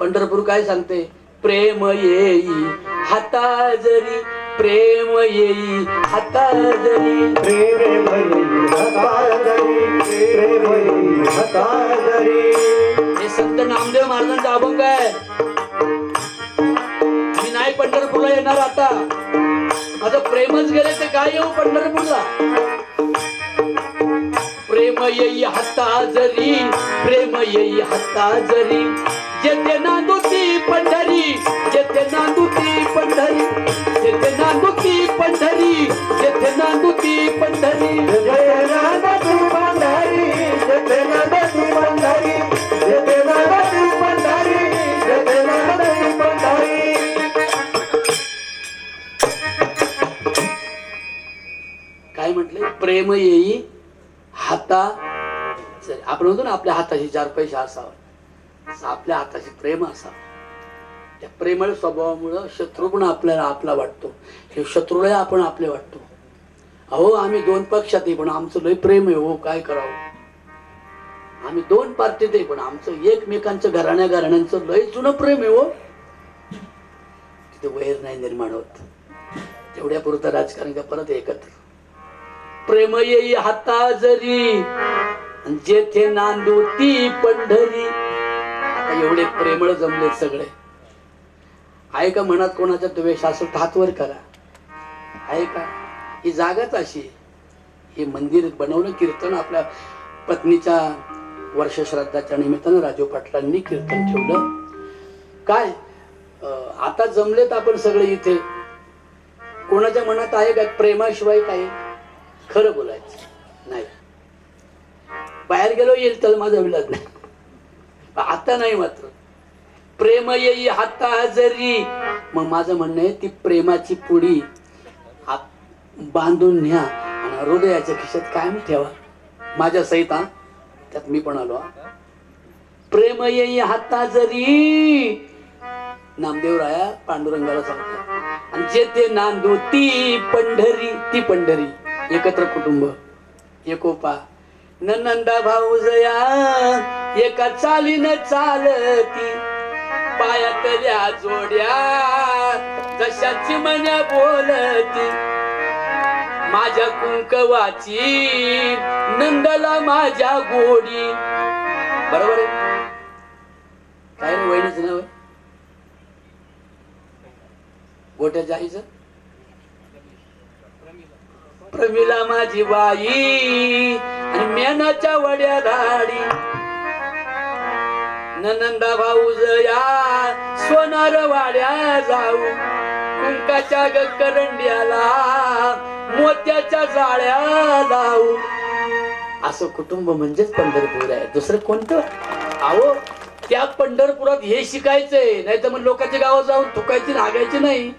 पंढरपूर काय सांगते? प्रेम येई हाता जरी, प्रेम येई हाता जरी, प्रेम येई हाता जरी, प्रेम येई हाता जरी. हे संत नामदेव महाराजांचा अभंग आहे. मी नाही पंढरपूरला येणार आता, माझं प्रेमच गेले ते काय येऊ पंढरपूरला. प्रेम येई हाता जरी, प्रेम येई हाता जरी, जेथे नांदुती पंढरी, जेथे नांदुती पंढरी, जेथे नांदुती पंढरी, जेथे नांदुती पंढरी, जय नांदती पंढरी, जय नांदती पंढरी, जय नांदती पंढरी, जय नांदती पंढरी. काय म्हटले? प्रेम येई हाता. आपण म्हणतो ना आपल्या हाताशी 4 पैसे असावा, आपल्या हाताशी प्रेम असावं. त्या प्रेमळ स्वभावामुळं शत्रू पण आपल्याला आपला वाटतो, हे शत्रूला आपण आपले वाटतो. अहो आम्ही दोन पक्षात आहे पण आमचं लय प्रेम आहे हो, काय करावं. आम्ही दोन पार्टीत आहे पण आमचं एकमेकांचं घराण्यांचं लय जुनं प्रेम आहे हो. तिथे वैर नाही निर्माण होत. तेवढ्या पुरतं राजकारण का परत एकत्र. प्रेम येई हाता जरी जेथे नांदू ती पंढरी. आता एवढे प्रेमळ जमले सगळे. आहे का मनात कोणाचा द्वेष असेल तर हात वर करा. आहे का? ही जागाच अशी. हे मंदिर बनवलं, कीर्तन आपल्या पत्नीच्या वर्षश्राद्धाच्या निमित्तानं राजू पाटलांनी कीर्तन ठेवलं. काय आता जमलेत आपण सगळे इथे. कोणाच्या मनात आहे का प्रेमाशिवाय काय? खरं बोलायचं नाही. बाहेर गेलो येईल तर माझा विलाज नाही. आता नाही. मात्र प्रेम येई हाता जरी. मग माझं म्हणणं आहे ती प्रेमाची पुडी बांधून न्या आणि हृदयाच्या खिशात कायम ठेवा. माझ्या सहित त्यात मी पण आलो. प्रेम येई हाता जरी नामदेव राया पांडुरंगाला सांगतात. आणि जेथे नांदू ती पंढरी. ती पंढरी एकत्र कुटुंब, एकोपा. नंदा भाऊजया एका चालीनं चालती. पायातल्या जोड्या जशाची मन्या बोलती. माझ्या कुंकवाची नंदला माझ्या गोडी. बरोबर आहे काय रे? वहिनीचं नाव आहे गोट्याच्या आईचं? प्रमिला माझी बाई आणि मेनाच्या वड्या धाडी. नंदा भाऊजया सोनार वाड्या जाऊ. कुंकाच्या करंड्याला मोत्याच्या जाळ्या लावू. असं कुटुंब म्हणजेच पंढरपूर आहे. दुसरं कोणतं? अहो त्या पंढरपुरात हे शिकायचंय. नाही तर मग लोकांच्या गावात जाऊन थुकायची नागायची नाही.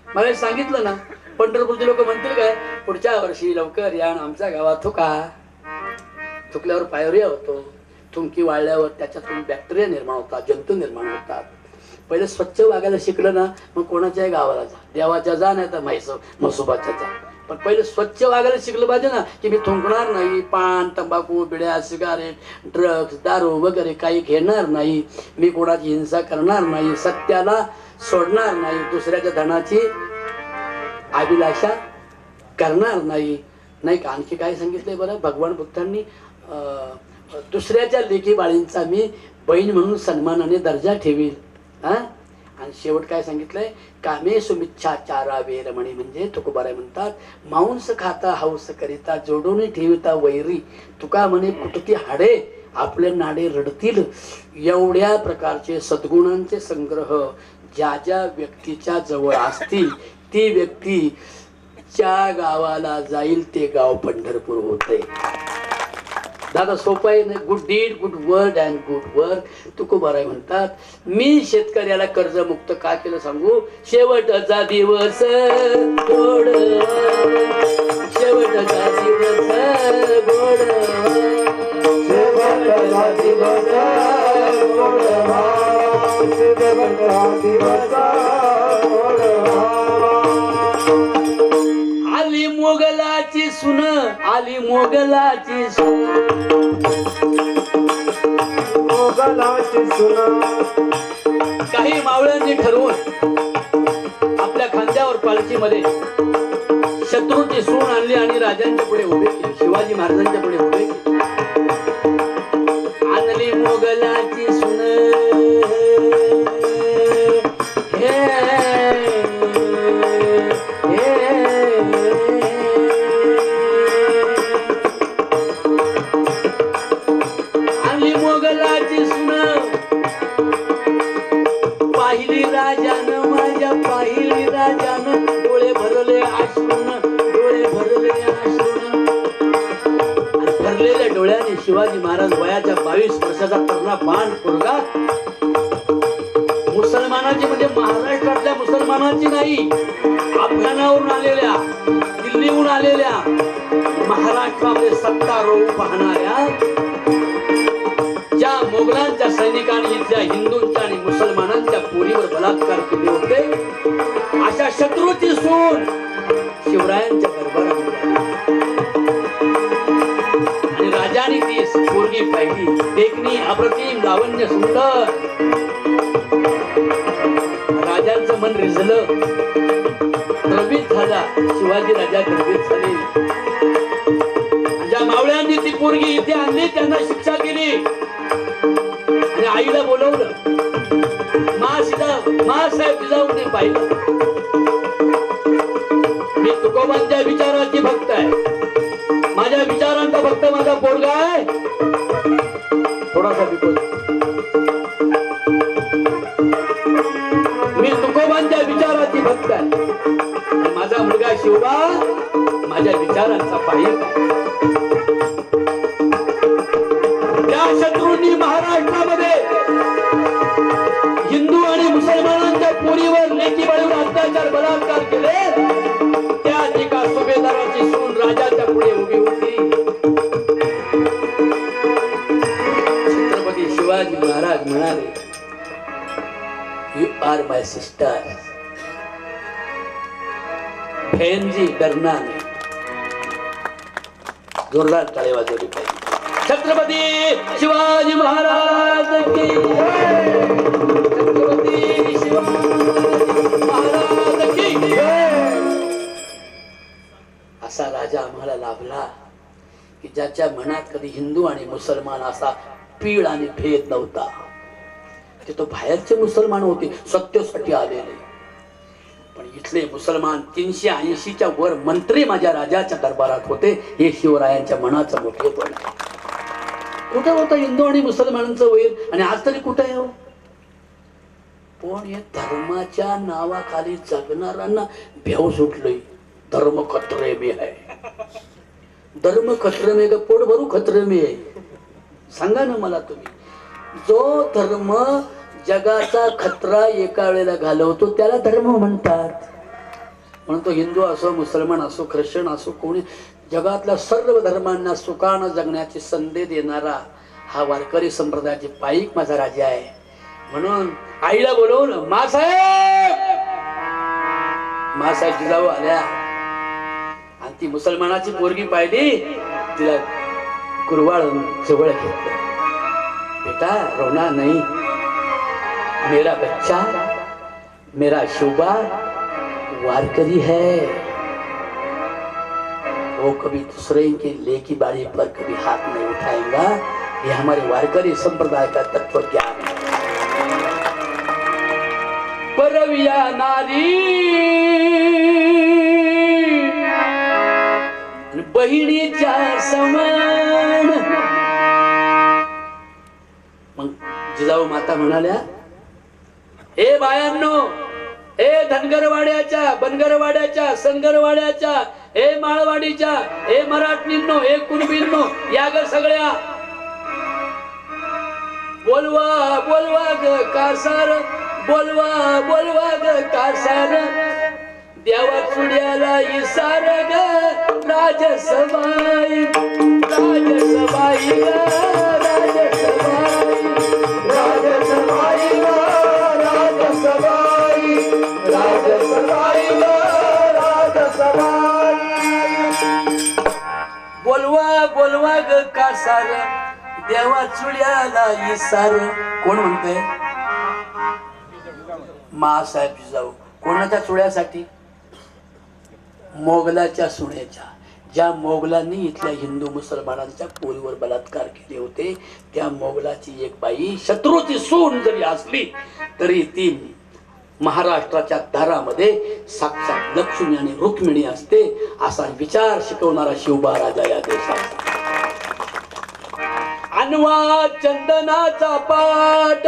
मला सांगितलं ना, पंढरपूरचे लोक म्हणतील काय, पुढच्या वर्षी लवकर या आमच्या गावात थुका. थुकल्यावर पायरिया होतो. थुंकी वाळल्यावर त्याच्यातून बॅक्टेरिया निर्माण होतात, जंतू निर्माण होतात. पहिले स्वच्छ वागायला शिकलं ना मग कोणाच्याही गावाला जा. देवाच्या जा नाही तर म्हसोबाच्या जा. पण पहिले स्वच्छ वागायला शिकलं पाहिजे ना, की मी थुंकणार नाही. पान, तंबाखू, बिड्या, सिगारेट, ड्रग्स, दारू वगैरे काही घेणार नाही. मी कोणाची हिंसा करणार नाही. सत्याला सोडणार नाही. दुसऱ्याच्या धनाची अभिलाषा करणार नाही. नाही का? आणखी काय सांगितलंय बरं भगवान बुद्धांनी? दुसऱ्याच्या लेकी बाळींचा मी बहीण म्हणून सन्मानाने दर्जा ठेवील. आणि शेवट काय सांगितलंय? कामे सुमिच्छाचारा वेरमणी. म्हणजे तुकोबाराय म्हणतात, मांस खाता हौस करिता जोडून ठेविता वैरी. तुका म्हणे कुटती हाडे आपले नाडे रडतील. एवढ्या प्रकारचे सद्गुणांचे संग्रह ज्या ज्या व्यक्तीच्या जवळ असतील ती व्यक्ती ज्या गावाला जाईल ते गाव पंढरपूर होते. दादा सोपं आहे ना. Good deed, good word and good work. Tukobaray म्हणतात, मी शेतकऱ्याला कर्जमुक्त का केलं सांगू? शेवटचा दिवस गोड, शेवटचा दिवस गोड, शेवटचा दिवस गोड, शेवटचा दिवस गोड. आली मोगलाची सुन, आली मोगलाची सुन, मोगलाची सुन. काही मावळ्यांनी ठरवून आपल्या खांद्यावर पालखीमध्ये शत्रूची सून आणली आणि राजांच्या पुढे उभे केली. शिवाजी महाराजांच्या पुढे उभे केली. आणली मोगलाची सुन, मोगलाची सुन. पाहिली राजानं माझ्या, पाहिली राजानं. डोळे भरले अश्रून, डोळे भरले अश्रून. भरलेल्या डोळ्याने शिवाजी महाराज वयाच्या 22 वर्षाचा तरुणा बाण पोरगा, मुसलमानाची म्हणजे महाराष्ट्रातल्या मुसलमानाची नाही, अफगाणावरून आलेल्या, दिल्लीहून आलेल्या, महाराष्ट्रामध्ये सत्तारोह पाहणाऱ्या ज्या मोगलांच्या सैनिकांनी इथल्या हिंदूंच्या आणि मुसलमानांच्या पोरीवर बलात्कार केले होते, अशा शत्रूची सून शिवरायांच्या दरबारामध्ये आणि राजाने ती पोरगी पाहिली. देखणी अप्रतिम, लावण्य सुंदर. राजांचं मन रिझलं, द्रवित झाला. शिवाजी राजा द्रवित झाले. ज्या मावळ्यांनी ती पोरगी इथे आणली त्यांना शिक्षा केली आणि आईला बोलवलं. साहेब जिजाऊने पाहिलं, मी तुकोबांच्या विचाराची भक्त आहे, माझ्या विचारांचा भक्त माझा पोरगा आहे. थोडासा विकोल. मी तुकोबांच्या विचाराची भक्त आहे आणि माझा मुलगा शिवबा माझ्या विचारांचा पायक आहे. त्या शत्रूंनी महाराष्ट्रामध्ये हिंदू आणि मुसलमानांच्या पोरीवर लेकी बळीवर अत्याचार बलात्कार केले. त्यात एका सुभेदाराची सून राजाच्या पुढे उभी होती. छत्रपती शिवाजी महाराज म्हणाले, यू आर माय सिस्टर. बहन जी डरना नहीं. जोरदार टाळी वाजवली पाहिजे. छत्रपती शिवाजी महाराज की जय. छत्रपती शिवाजी महाराज की जय. असा राजा आम्हाला लाभला की ज्याच्या मनात कधी हिंदू आणि मुसलमान असा पीळ आणि भेद नव्हता. ते तो बाहेरचे मुसलमान होते, सत्तेसाठी आलेले, पण इथले मुसलमान 380च्या वर मंत्री माझ्या राजाच्या दरबारात होते. हे शिवरायांच्या मनाचं मोठेपण आहे. कुठे होतं हिंदू आणि मुसलमानांचं वैर, आणि आज तरी कुठे आहे हो? पण हे धर्माच्या नावाखाली जगणाऱ्यांना भेव सुटलंय. धर्म खतरे में है, धर्म खतरे में, पोट भरू खतरे में आहे. सांगा ना मला तुम्ही, जो धर्म जगाचा खतरा एका वेळेला घालवतो त्याला धर्म म्हणतात. म्हणून तो हिंदू असो, मुसलमान असो, ख्रिश्चन असो, कोणी जगातल्या सर्व धर्मांना सुखानं जगण्याची संधी देणारा हा वारकरी संप्रदायाचे पाईक माझा राजा आहे. म्हणून आईला बोलवून, मासाहेब जिजाऊ आल्या आणि ती मुसलमानाची पोरगी पाहिली. तिला कुरवाळ जवळ घेतलं. बेटा रोना नहीं, मेरा बच्चा, मेरा शोभा वारकरी है. वो कभी दूसरे के लेकी बाड़ी पर कभी हाथ नहीं उठाएगा. ये हमारे वारकरी संप्रदाय का तत्व ज्ञान है. परविया नारी बहिणीच्या समान. मग जिजाऊ माता म्हणाल्या, ए बायांनो, ए धनगरवाड्याच्या, बनगरवाड्याच्या, सनगरवाड्याच्या, ए माळवाडीच्या, ए मराठींनो, ए कुणबींनो, या ग सगळ्या, बोलवा बोलवा ग कासार, बोलवा बोलवा ग कासार. देवा चुड्याला इसार ग राजसबाई, राजसबाई ग राजसबाई, राजसबाई ग राजसबाई, राजसबाई ग राजसबाई. बोलवा बोलवा ग कासार, देवा चुड्याला इसार. कोण म्हणतंय? मासाहेब जिजाऊ. कोणाच्या चुड्यासाठी? मोगलाच्या सुनेच्या. ज्या मोगलांनी इथल्या हिंदू मुसलमानांच्या पोरीवर बलात्कार केले होते, त्या मोगलाची एक बाई शत्रूची सून जरी असली तरी ती महाराष्ट्राच्या दारामध्ये साक्षात लक्ष्मी आणि रुक्मिणी असते, असा विचार शिकवणारा शिवबा राजा या देशाचा. अन्वा चंदनाचा पाट,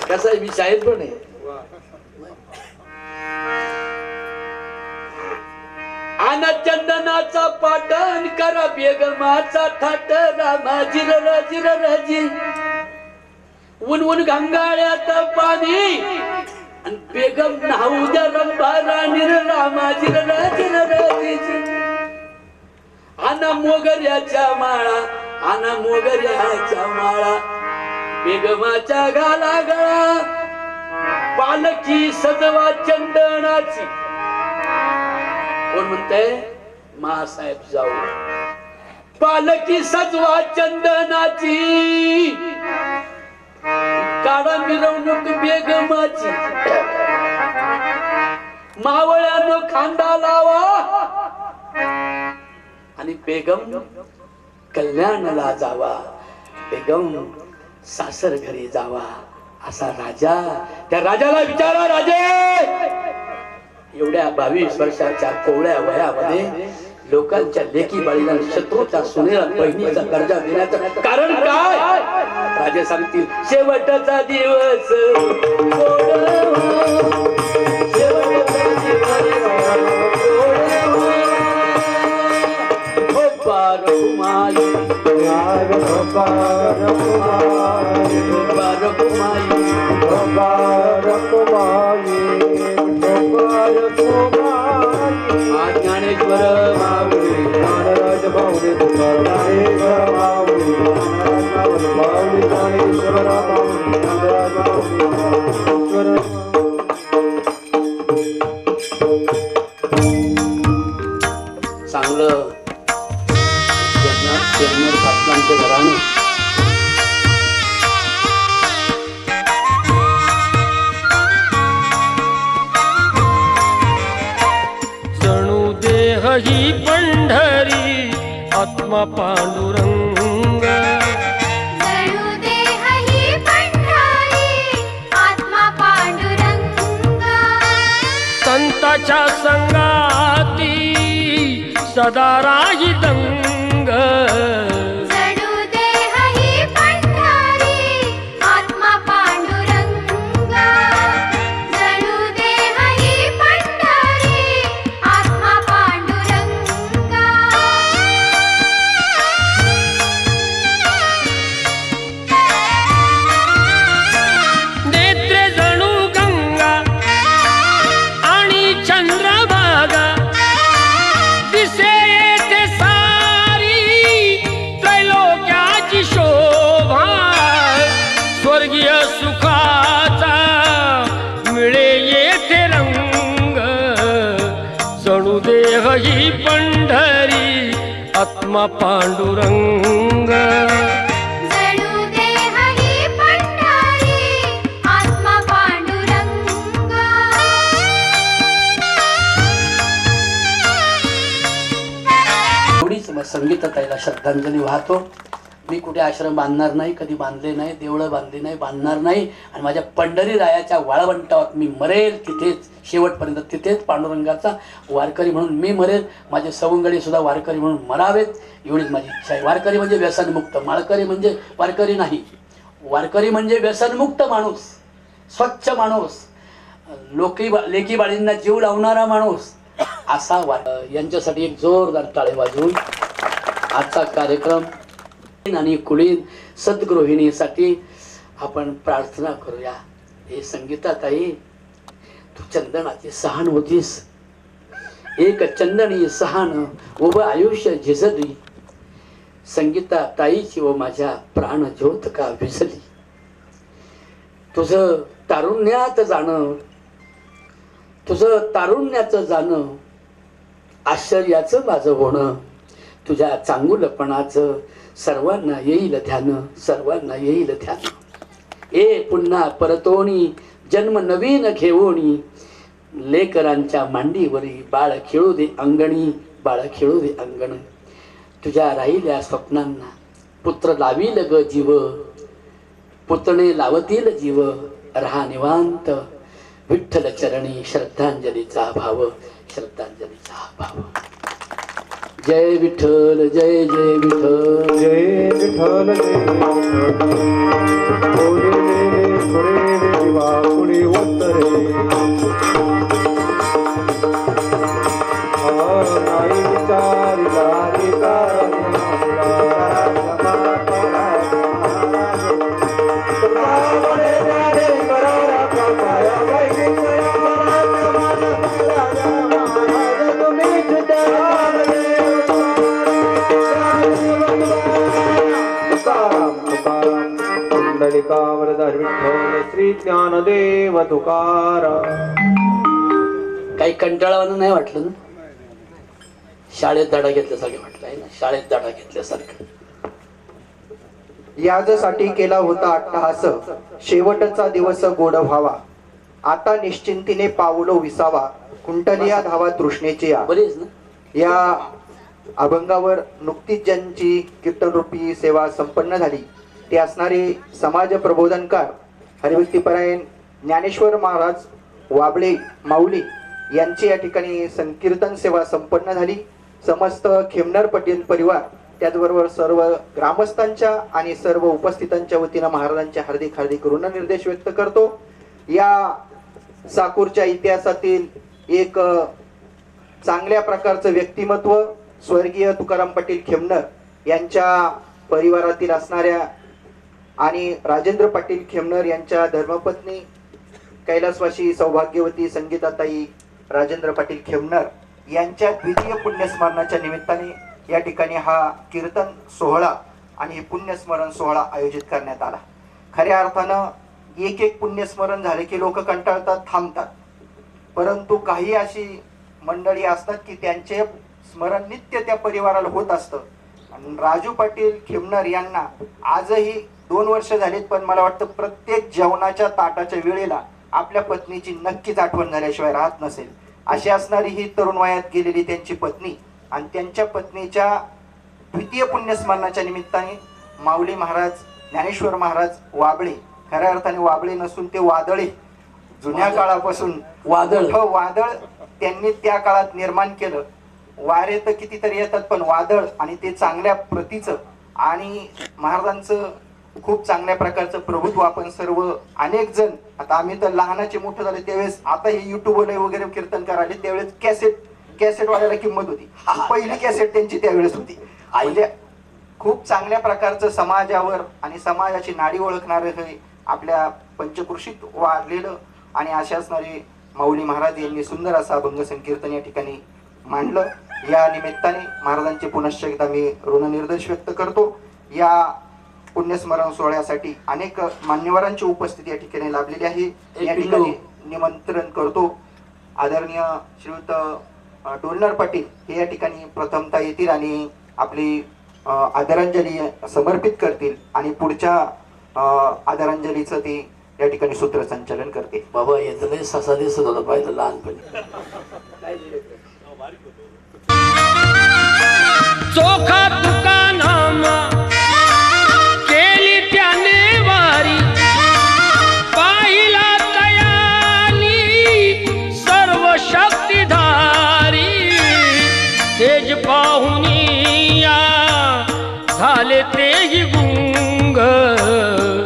कसा मी शाहीर पण आहे. चंदनाचा पाटण करा बेगमाचा थाट रामा जिर राजी ऊन ऊन गंगाळ्यात पाणी आणि बेगम नाहू द्या रंभा राणी रामा जिर राजी आना मोगऱ्याच्या माळा आना मोगऱ्याच्या माळा बेगमाच्या गाला गळा पालखी सजवा चंदनाची. कोण म्हणतंय? मासाहेब जाऊ. पालखी सजवा चंदनाची काढा मिरवणूक बेगमाची मावळ्यानं खांदा लावा आणि बेगम कल्याणला जावा बेगम सासर घरी जावा असा राजा. त्या राजाला विचारा राजे एवढ्या 22 वर्षाच्या कोवळ्या वयामध्ये लोकांच्या लेकी बाळीला शत्रूच्या सुनेला बहिणीचा दर्जा देण्याचं कारण काय? राजे सांगतील शेवटचा दिवस ज्ञानेश्वर माऊली ज्ञानराज माऊली ज्ञानेश्वर माऊली ज्ञानेश्वर माऊली ज्ञानराज माऊली. चांगलं पाटलांचं घराणं ही पंढरी आत्मा पांडुरंग जणू देह ही पंढरी आत्मा पांडुरंग संताच्या संगाती सदा राही दंग जणू देह ही पंढरी आत्मा पांडुरंग जणू देह ही पंढरी आत्मा नेत्रे जणू गंगा आणि चंद्रभागा दिसे येथे सारी त्रैलोक्याची शोभा स्वर्गीय सुखाचा मिळे येथे रंग जणू देह ही पंढरी आत्मा पांडुरंग जणू देह ही पंढरी आत्मा पांडुरंग. एवढीच संगीताताईला श्रद्धांजली वाहतो. मी कुठे आश्रम बांधणार नाही, कधी बांधले नाही, देवळं बांधली नाही, बांधणार नाही आणि माझ्या पंढरी रायाच्या वाळवंटावर मी मरेल तिथेच शेवटपर्यंत तिथेच पांडुरंगाचा वारकरी म्हणून मी मरेल. माझे सवंगडी सुद्धा वारकरी म्हणून मरावेत एवढीच माझी इच्छा आहे. वारकरी म्हणजे व्यसनमुक्त, माळकरी म्हणजे वारकरी नाही. वारकरी म्हणजे व्यसनमुक्त माणूस, स्वच्छ माणूस, लेकी बाळींना जीव लावणारा माणूस असा यांच्यासाठी एक जोरदार टाळे वाजवून आजचा कार्यक्रम आणि कुलीन सद्गृहिणीसाठी आपण प्रार्थना करूया. हे संगीताताई तू चंदनाची सहान होतीस, एक चंदनी सहान उभं आयुष्य झिजली. संगीता ताईची व माझ्या प्राण ज्योत का विसली. तुझं तारुण्यात जाणं, तुझं तारुण्याचं जाणं, आश्चर्याचं माझं होणं, तुझ्या चांगुलपणाचं सर्वांना येईल ध्यान, सर्वांना येईल ध्यान. ए पुन्हा परतोणी जन्म नवीन घेवोणी, लेकरांच्या मांडीवरी बाळ खेळू दे अंगणी, बाळ खेळू दे अंगण. तुझ्या राहिल्या स्वप्नांना पुत्र लावील ग जीव, पुतणे लावतील जीव. रहा निवांत विठ्ठल चरणी श्रद्धांजलीचा भाव, श्रद्धांजलीचा भाव. जय विठ्ठल जय जय विठ्ठल जय विठ्ठल जय विठ्ठल. थोडे देवा पुढे उत्तरे नाही ज्ञानदेव तुकाराम. काही कंटाळावानं नाही वाटलं ना? शाळेत धडा घेतल्यासारखं वाटलं आहे ना? शाळेत धडा घेतल्यासारखं. याजसाठी केला होता अट्टहास, शेवटचा दिवस गोड व्हावा. आता निश्चिंतीने पावलो विसावा, कुंटलिया धावा तृष्णेची या. बरीच ना? या अभंगावर नुकतीच ज्यांची कीर्तनरूपी सेवा संपन्न झाली ते असणारे समाज प्रबोधनकार हरिभक्तीपरायण ज्ञानेश्वर महाराज वाबळे माऊली यांची या ठिकाणी संकीर्तन सेवा संपन्न झाली. समस्त खेमनर पटेल परिवार त्याचबरोबर सर्व ग्रामस्थांच्या आणि सर्व उपस्थितांच्या वतीनं महाराजांचे हार्दिक हार्दिक ऋणनिर्देश व्यक्त करतो. या साकूरच्या इतिहासातील एक चांगल्या प्रकारचं व्यक्तिमत्व स्वर्गीय तुकाराम पाटील खेमनर यांच्या परिवारातील असणाऱ्या आणि राजेंद्र पाटील खेमनर यांच्या धर्मपत्नी कैलासवासी सौभाग्यवती संगीताताई राजेंद्र पाटील खेमनर यांच्या द्वितीय पुण्यस्मरणाच्या निमित्ताने या ठिकाणी हा कीर्तन सोहळा आणि हे पुण्यस्मरण सोहळा आयोजित करण्यात आला. खऱ्या अर्थानं एक एक पुण्यस्मरण झाले की लोक कंटाळतात, थांबतात. परंतु काही अशी मंडळी असतात की त्यांचे स्मरण नित्य त्या परिवाराला होत असतं. आणि राजू पाटील खेमनर यांना आजही 2 वर्ष झालीत, पण मला वाटतं प्रत्येक जेवणाच्या ताटाच्या वेळेला आपल्या पत्नीची नक्कीच आठवण झाल्याशिवाय राहत नसेल. अशी असणारी ही तरुण वयात गेलेली त्यांची पत्नी आणि त्यांच्या पत्नीच्या द्वितीय पुण्यस्मरणाच्या निमित्ताने माऊली महाराज ज्ञानेश्वर महाराज वाबळे, खऱ्या अर्थाने वाबळे नसून ते वादळे, जुन्या काळापासून वादळ त्यांनी त्या काळात निर्माण केलं. वारे तर कितीतरी येतात पण वादळ आणि ते चांगल्या प्रतीचं आणि महाराजांचं खूप चांगल्या प्रकारचं प्रभुत्व आपण सर्व अनेक जण, आता आम्ही तर लहानाचे मोठे झाले त्यावेळेस, आता हे युट्यूबवर वगैरे कीर्तन करायला त्यावेळेस कॅसेट वाल्याला किंमत होती. पहिली कॅसेट त्यांची त्यावेळेस होती. म्हणजे खूप चांगल्या प्रकारचं समाजावर आणि समाजाची नाडी ओळखणारं हे आपल्या पंचकृषीत वाढलेलं आणि अशा असणारे माऊली महाराज यांनी सुंदर असा अभंग संकीर्तन या ठिकाणी मांडलं. या निमित्ताने महाराजांचे पुनश्च एकदा मी ऋणनिर्देश व्यक्त करतो. या पुण्यस्मरण सोहळ्यासाठी अनेक मान्यवरांची उपस्थिती या ठिकाणी लाभलेली आहे. या ठिकाणी निमंत्रण करतो. आदरणीय श्रीयुत डोलनर पाटील हे या ठिकाणी प्रथमतः येतील आणि आपली आदरांजली समर्पित करतील आणि पुढच्या आदरांजलीचं ते या ठिकाणी सूत्रसंचालन करते. बाबा येतं ससा दिसत होता पाहिलं लहानपणी. चोखा तुका नाम केली त्याने वारी, पाहिला तयानी सर्व शक्तिधारी, तेज पाहुनिया झाले तेही गुंग,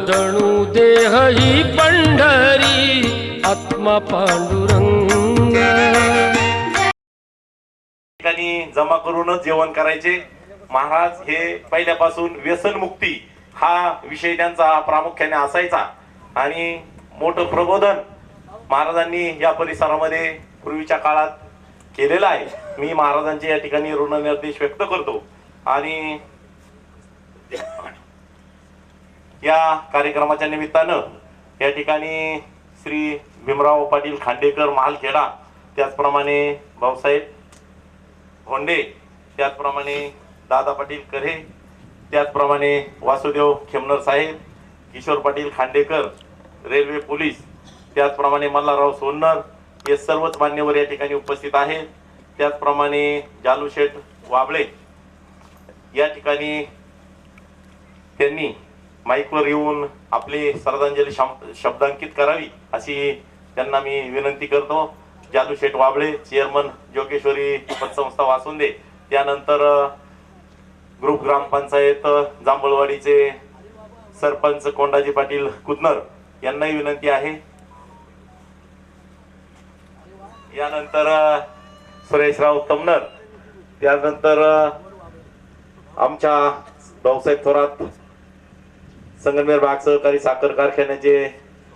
जणू देह ही पंढरी आत्मा पांडुरंग. ठिकाणी जमा करूनच जेवण करायचे. महाराज हे पहिल्यापासून व्यसनमुक्ती हा विषय त्यांचा प्रामुख्याने असायचा आणि मोठं प्रबोधन महाराजांनी या परिसरामध्ये पूर्वीच्या काळात केलेलं आहे. मी महाराजांचे या ठिकाणी ऋणनिर्देश व्यक्त करतो आणि या कार्यक्रमाच्या निमित्तानं या ठिकाणी श्री भीमराव पाटील खांडेकर महालखेडा, त्याचप्रमाणे भाऊसाहेब भोंडे, त्याचप्रमाणे दादा पाटील करे, त्याचप्रमाणे वासुदेव खेमनर साहेब, किशोर पाटील खांडेकर, रेल्वे पोलीस, त्याचप्रमाणे मल्हारराव सोन्नर हे सर्वच मान्यवर या ठिकाणी उपस्थित आहेत. त्याचप्रमाणे जालूशेठ वाबळे या ठिकाणी त्यांनी माईकवर येऊन आपली श्रद्धांजली शब्दांकित करावी अशी त्यांना मी विनंती करतो. जालूशेठ वाबळे, चेअरमन जोगेश्वरी पतसंस्था वासुंदे, त्यानंतर ग्रुप ग्रामपंचायत जांभळवाडीचे सरपंच कोंडाजी पाटील कुदनर यांनाही विनंती आहे. यानंतर सुरेशराव तमनर, त्यानंतर आमच्या भाऊसाहेब थोरात संगमनेर भाग सहकारी साखर कारखान्याचे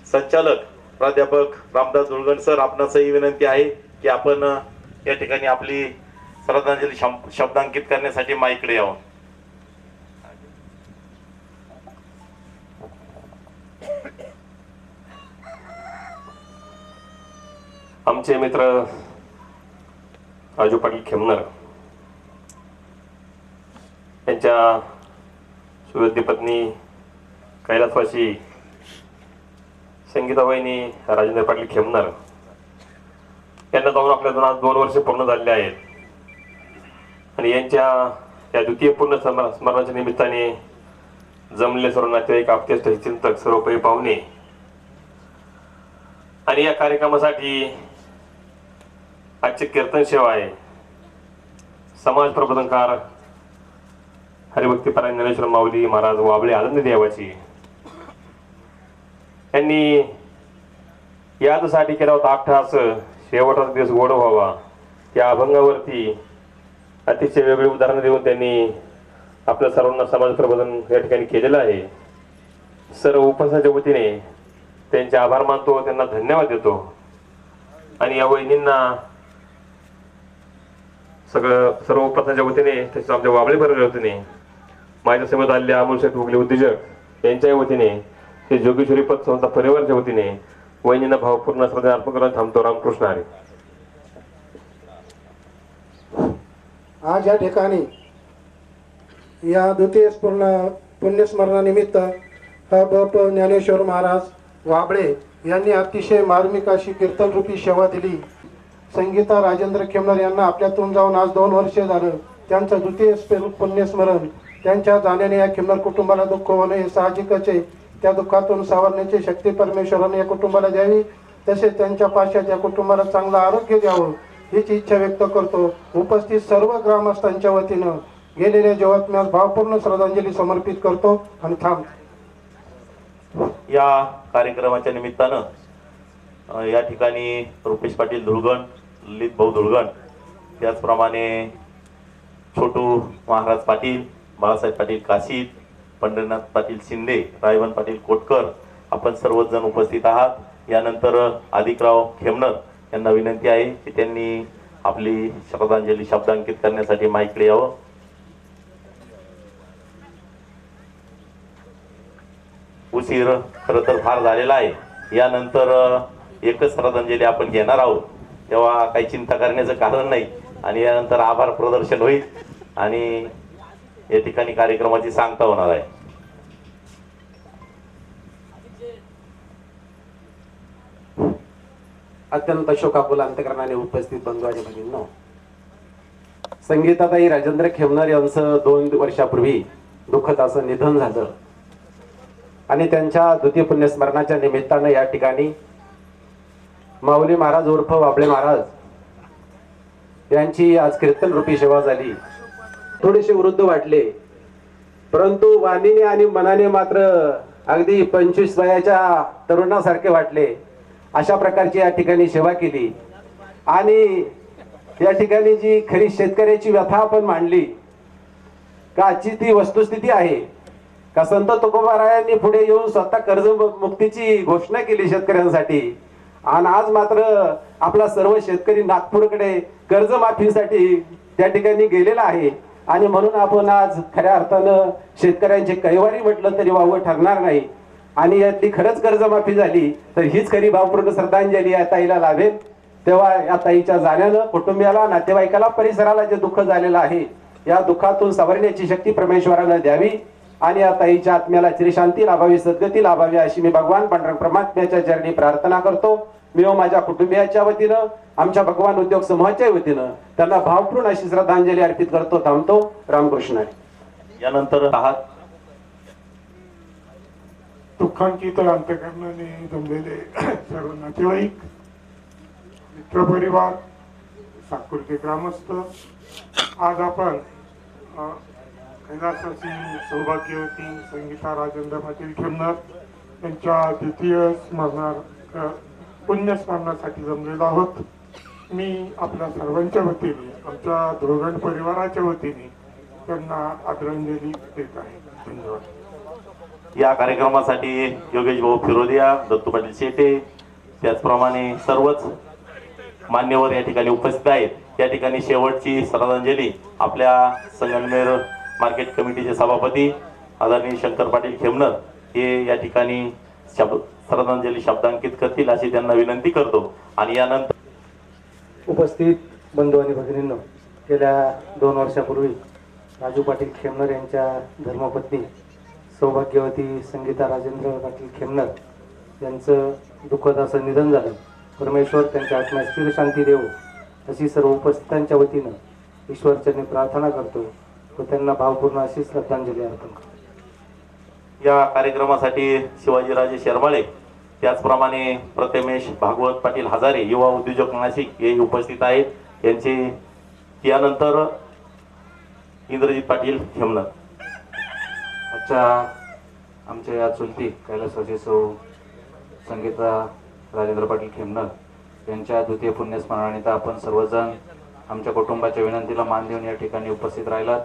संचालक प्राध्यापक रामदास धुळगण सर, आपणासही विनंती आहे की आपण या ठिकाणी आपली श्रद्धांजली शब्दांकित करण्यासाठी माईकडे यावं. आमचे मित्र राजू पाटील खेमनर यांच्या सुयोग्य पत्नी कैलासवासी संगीता वहिनी राजेंद्र पाटील खेमनर यांना जाऊन आपल्या आज 2 वर्ष पूर्ण झालेले आहेत. आणि यांच्या या द्वितीय पूर्ण स्मरणाच्या निमित्ताने जमलेले सर्व नातेवाईक, आप्तेष्ट, चिंतक, सर्वपरी पाहुणे आणि या कार्यक्रमासाठी आजचे कीर्तन सेवा आहे. समाज प्रबोधनकार हरिभक्तीपरायण ज्ञानेश्वर माऊली महाराज वाबळे आनंद देवाची यांनी यासाठी केला होता अट्टहास, शेवटचा दिवस गोड व्हावा. त्या अभंगावरती अतिशय वेगळी उदाहरणं देऊन त्यांनी आपल्या सर्वांना समाज प्रबोधन या ठिकाणी केलेलं आहे. सर्व उपस्थितांच्या वतीने त्यांचे आभार मानतो, त्यांना धन्यवाद देतो. आणि या वहिनींना सर्व उपस्थितांच्या वतीने, तसेच आमच्या वाबळे परिवाराच्या वतीने, माझ्या समेत आलेले अमोल शेठ उगले उद्योजक यांच्या वतीने, हे जोगेश्वरी पत संस्था परिवाराच्या वतीने वहिनींना भावपूर्ण श्रद्धा अर्पण करून थांबतो. रामकृष्ण हरी. आज या ठिकाणी या द्वितीय पुण्यस्मरणानिमित्त ब ज्ञानेश्वर महाराज वाबळे यांनी अतिशय मार्मिक अशी कीर्तनरूपी सेवा दिली. संगीता राजेंद्र खेमनर यांना आपल्यातून जाऊन आज 2 वर्ष झालं. त्यांचं द्वितीय पुण्यस्मरण, त्यांच्या जाण्याने या खेमनर कुटुंबाला दुःख होणे हे साहजिकच आहे. त्या दुःखातून सावरण्याची शक्ती परमेश्वराने या कुटुंबाला द्यावी, तसेच त्यांच्या पाशात या कुटुंबाला चांगलं आरोग्य द्यावं हीच इच्छा व्यक्त करतो. उपस्थित सर्व ग्रामस्थांच्या वतीनं गेलेल्या जीवात्म्यास भावपूर्ण श्रद्धांजली समर्पित करतो आणि थांबतो. या कार्यक्रमाच्या निमित्तानं या ठिकाणी रुपेश पाटील धुळगण, ललित भाऊ धुळगण, त्याचप्रमाणे छोटू महाराज पाटील, बाळासाहेब पाटील काशीद, पंढरीनाथ पाटील शिंदे, रायवन पाटील कोटकर, आपण सर्वच जण उपस्थित आहात. यानंतर अधिकराव खेमनर यांना विनंती आहे की त्यांनी आपली श्रद्धांजली शब्दांकित करण्यासाठी माईकडे यावं. उशीर खरं तर फार झालेला आहे. यानंतर एकच श्रद्धांजली आपण घेणार आहोत, तेव्हा काही चिंता करण्याचं कारण नाही. आणि यानंतर आभार प्रदर्शन होईल आणि या ठिकाणी कार्यक्रमाची सांगता होणार आहे. अत्यंत शोकाकुल अंतकरणाने उपस्थित बंधू आणि भगिनींनो, संगीताताई राजेंद्र खेमनर यांचं 2 वर्षापूर्वी दुःखद असं निधन झालं. आणि त्यांच्या द्वितीय पुण्यस्मरणाच्या निमित्तानं या ठिकाणी माऊली महाराज उर्फ वाबळे महाराज यांची आज कीर्तन रूपी सेवा झाली. थोडेसे वृद्ध वाटले, परंतु वाणीने आणि मनाने मात्र अगदी 25 वयाच्या तरुणासारखे वाटले. अशा प्रकारची या ठिकाणी सेवा केली. आणि या ठिकाणी जी खरी शेतकऱ्याची व्यथा आपण मांडली का, आजची ती वस्तुस्थिती आहे का संत तुकोबारायांनी पुढे येऊन स्वतः कर्जमुक्तीची घोषणा केली शेतकऱ्यांसाठी. आणि आज मात्र आपला सर्व शेतकरी नागपूरकडे कर्जमाफीसाठी त्या ठिकाणी गेलेला आहे. आणि म्हणून आपण आज खऱ्या अर्थानं शेतकऱ्यांचे कैवारी म्हटलं तरी वावं ठरणार नाही. आणि यातली खरंच कर्जमाफी झाली तर हीच खरी भावपूर्ण श्रद्धांजली या ताईला लाभेल. तेव्हा या ताईच्या जाण्यानं कुटुंबियाला, नातेवाईकाला, परिसराला जे दुःख झालेलं आहे या दुःखातून सावरण्याची शक्ती परमेश्वरानं द्यावी आणि या ताईच्या आत्म्याला चिरशांती लाभावी, सद्गती लाभावी अशी मी भगवान पांडुरंग परमात्म्याच्या चरणी प्रार्थना करतो. मी माझ्या कुटुंबियाच्या वतीनं, आमच्या भगवान उद्योग समूहाच्या वतीनं त्यांना भावपूर्ण अशी श्रद्धांजली अर्पित करतो. थांबतो. रामकृष्ण हरी. यानंतर आहात दुःखांकित अंतकरणाने जमलेले सर्व नातेवाईक, मित्रपरिवार, साकुर्ते ग्रामस्थ, आज आपण कैलासाची सौभाग्यवती संगीता राजेंद्र पाटील खेमनर यांच्या द्वितीय पुण्यस्मरणासाठी जमलेलो आहोत. मी आपल्या सर्वांच्या वतीने, आमच्या धुळगण परिवाराच्या वतीने त्यांना आदरांजली देत आहे. धन्यवाद. या कार्यक्रमासाठी योगेश भाऊ फिरोदिया, दत्तू पाटील शेटे, त्याचप्रमाणे सर्वच मान्यवर या ठिकाणी उपस्थित आहेत. या ठिकाणी शेवटची श्रद्धांजली आपल्या संगमनेर मार्केट कमिटीचे सभापती आदरणीय शंकर पाटील खेमनर हे या ठिकाणी श्रद्धांजली शब्दांकित करतील अशी त्यांना विनंती करतो. आणि यानंतर उपस्थित बंधू आणि भगिनींनो, गेल्या 2 वर्षापूर्वी राजू पाटील खेमनर यांच्या धर्मपत्नी सौभाग्यवती संगीता राजेंद्र पाटील खेमनर यांचं दुःखद असं निधन झालं. परमेश्वर त्यांच्या आत्म्यास स्थिर शांती देवो अशी सर्व उपस्थितांच्या वतीनं ईश्वरचरणी प्रार्थना करतो व त्यांना भावपूर्ण अशी श्रद्धांजली अर्पण करतो. या कार्यक्रमासाठी शिवाजीराजे शर्माळे, त्याचप्रमाणे प्रथमेश भागवत पाटील हजारे युवा उद्योजक नाशिक हे उपस्थित आहेत. यांचे यानंतर इंद्रजित पाटील खेमनर. आजच्या आमच्या या चुलती कैलासवासी सौ संगीता राजेंद्र पाटील खेमनर यांच्या द्वितीय पुण्यस्मरणानिमित्त आपण सर्वजण आमच्या कुटुंबाच्या विनंतीला मान देऊन या ठिकाणी उपस्थित राहिलात.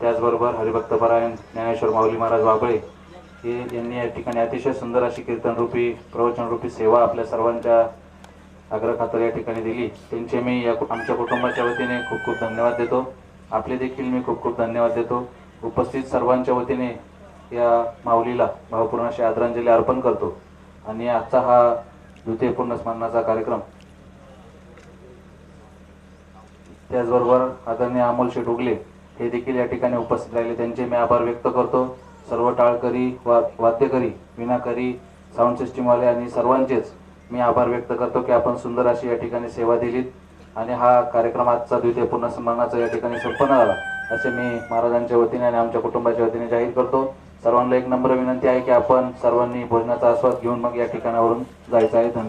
त्याचबरोबर हरिभक्तपरायण ज्ञानेश्वर माऊली महाराज वाबळे हे यांनी या ठिकाणी अतिशय सुंदर अशी कीर्तनरूपी प्रवचनरूपी सेवा आपल्या सर्वांच्या आग्रहाखातर या ठिकाणी दिली. त्यांचे मी आमच्या कुटुंबाच्या वतीने खूप खूप धन्यवाद देतो. आपले देखील मी खूप खूप धन्यवाद देतो. उपस्थित सर्वांच्या वतीने या माऊलीला भावपूर्ण अशी आदरांजली अर्पण करतो. आणि आजचा हा द्वितीय पुण्यस्मरणाचा कार्यक्रम, त्याचबरोबर आदरणीय अमोल शेठ उगले हे देखील या ठिकाणी उपस्थित राहिले. त्यांचे मी आभार व्यक्त करतो. सर्व टाळकरी, वाद्यकरी, विनाकरी, साऊंड सिस्टीमवाले आणि सर्वांचेच मी आभार व्यक्त करतो की आपण सुंदर अशी या ठिकाणी सेवा दिलीत आणि हा कार्यक्रम आजचा द्वितीय पुण्यस्मरणाचा या ठिकाणी संपन्न झाला असे मी महाराजांच्या वतीने आणि आमच्या कुटुंबाच्या वतीने जाहीर करतो. सर्वांना एक नम्र विनंती आहे की आपण सर्वांनी भोजनाचा आस्वाद घेऊन मग या ठिकाणावरून जायचं आहे. धन्यवाद.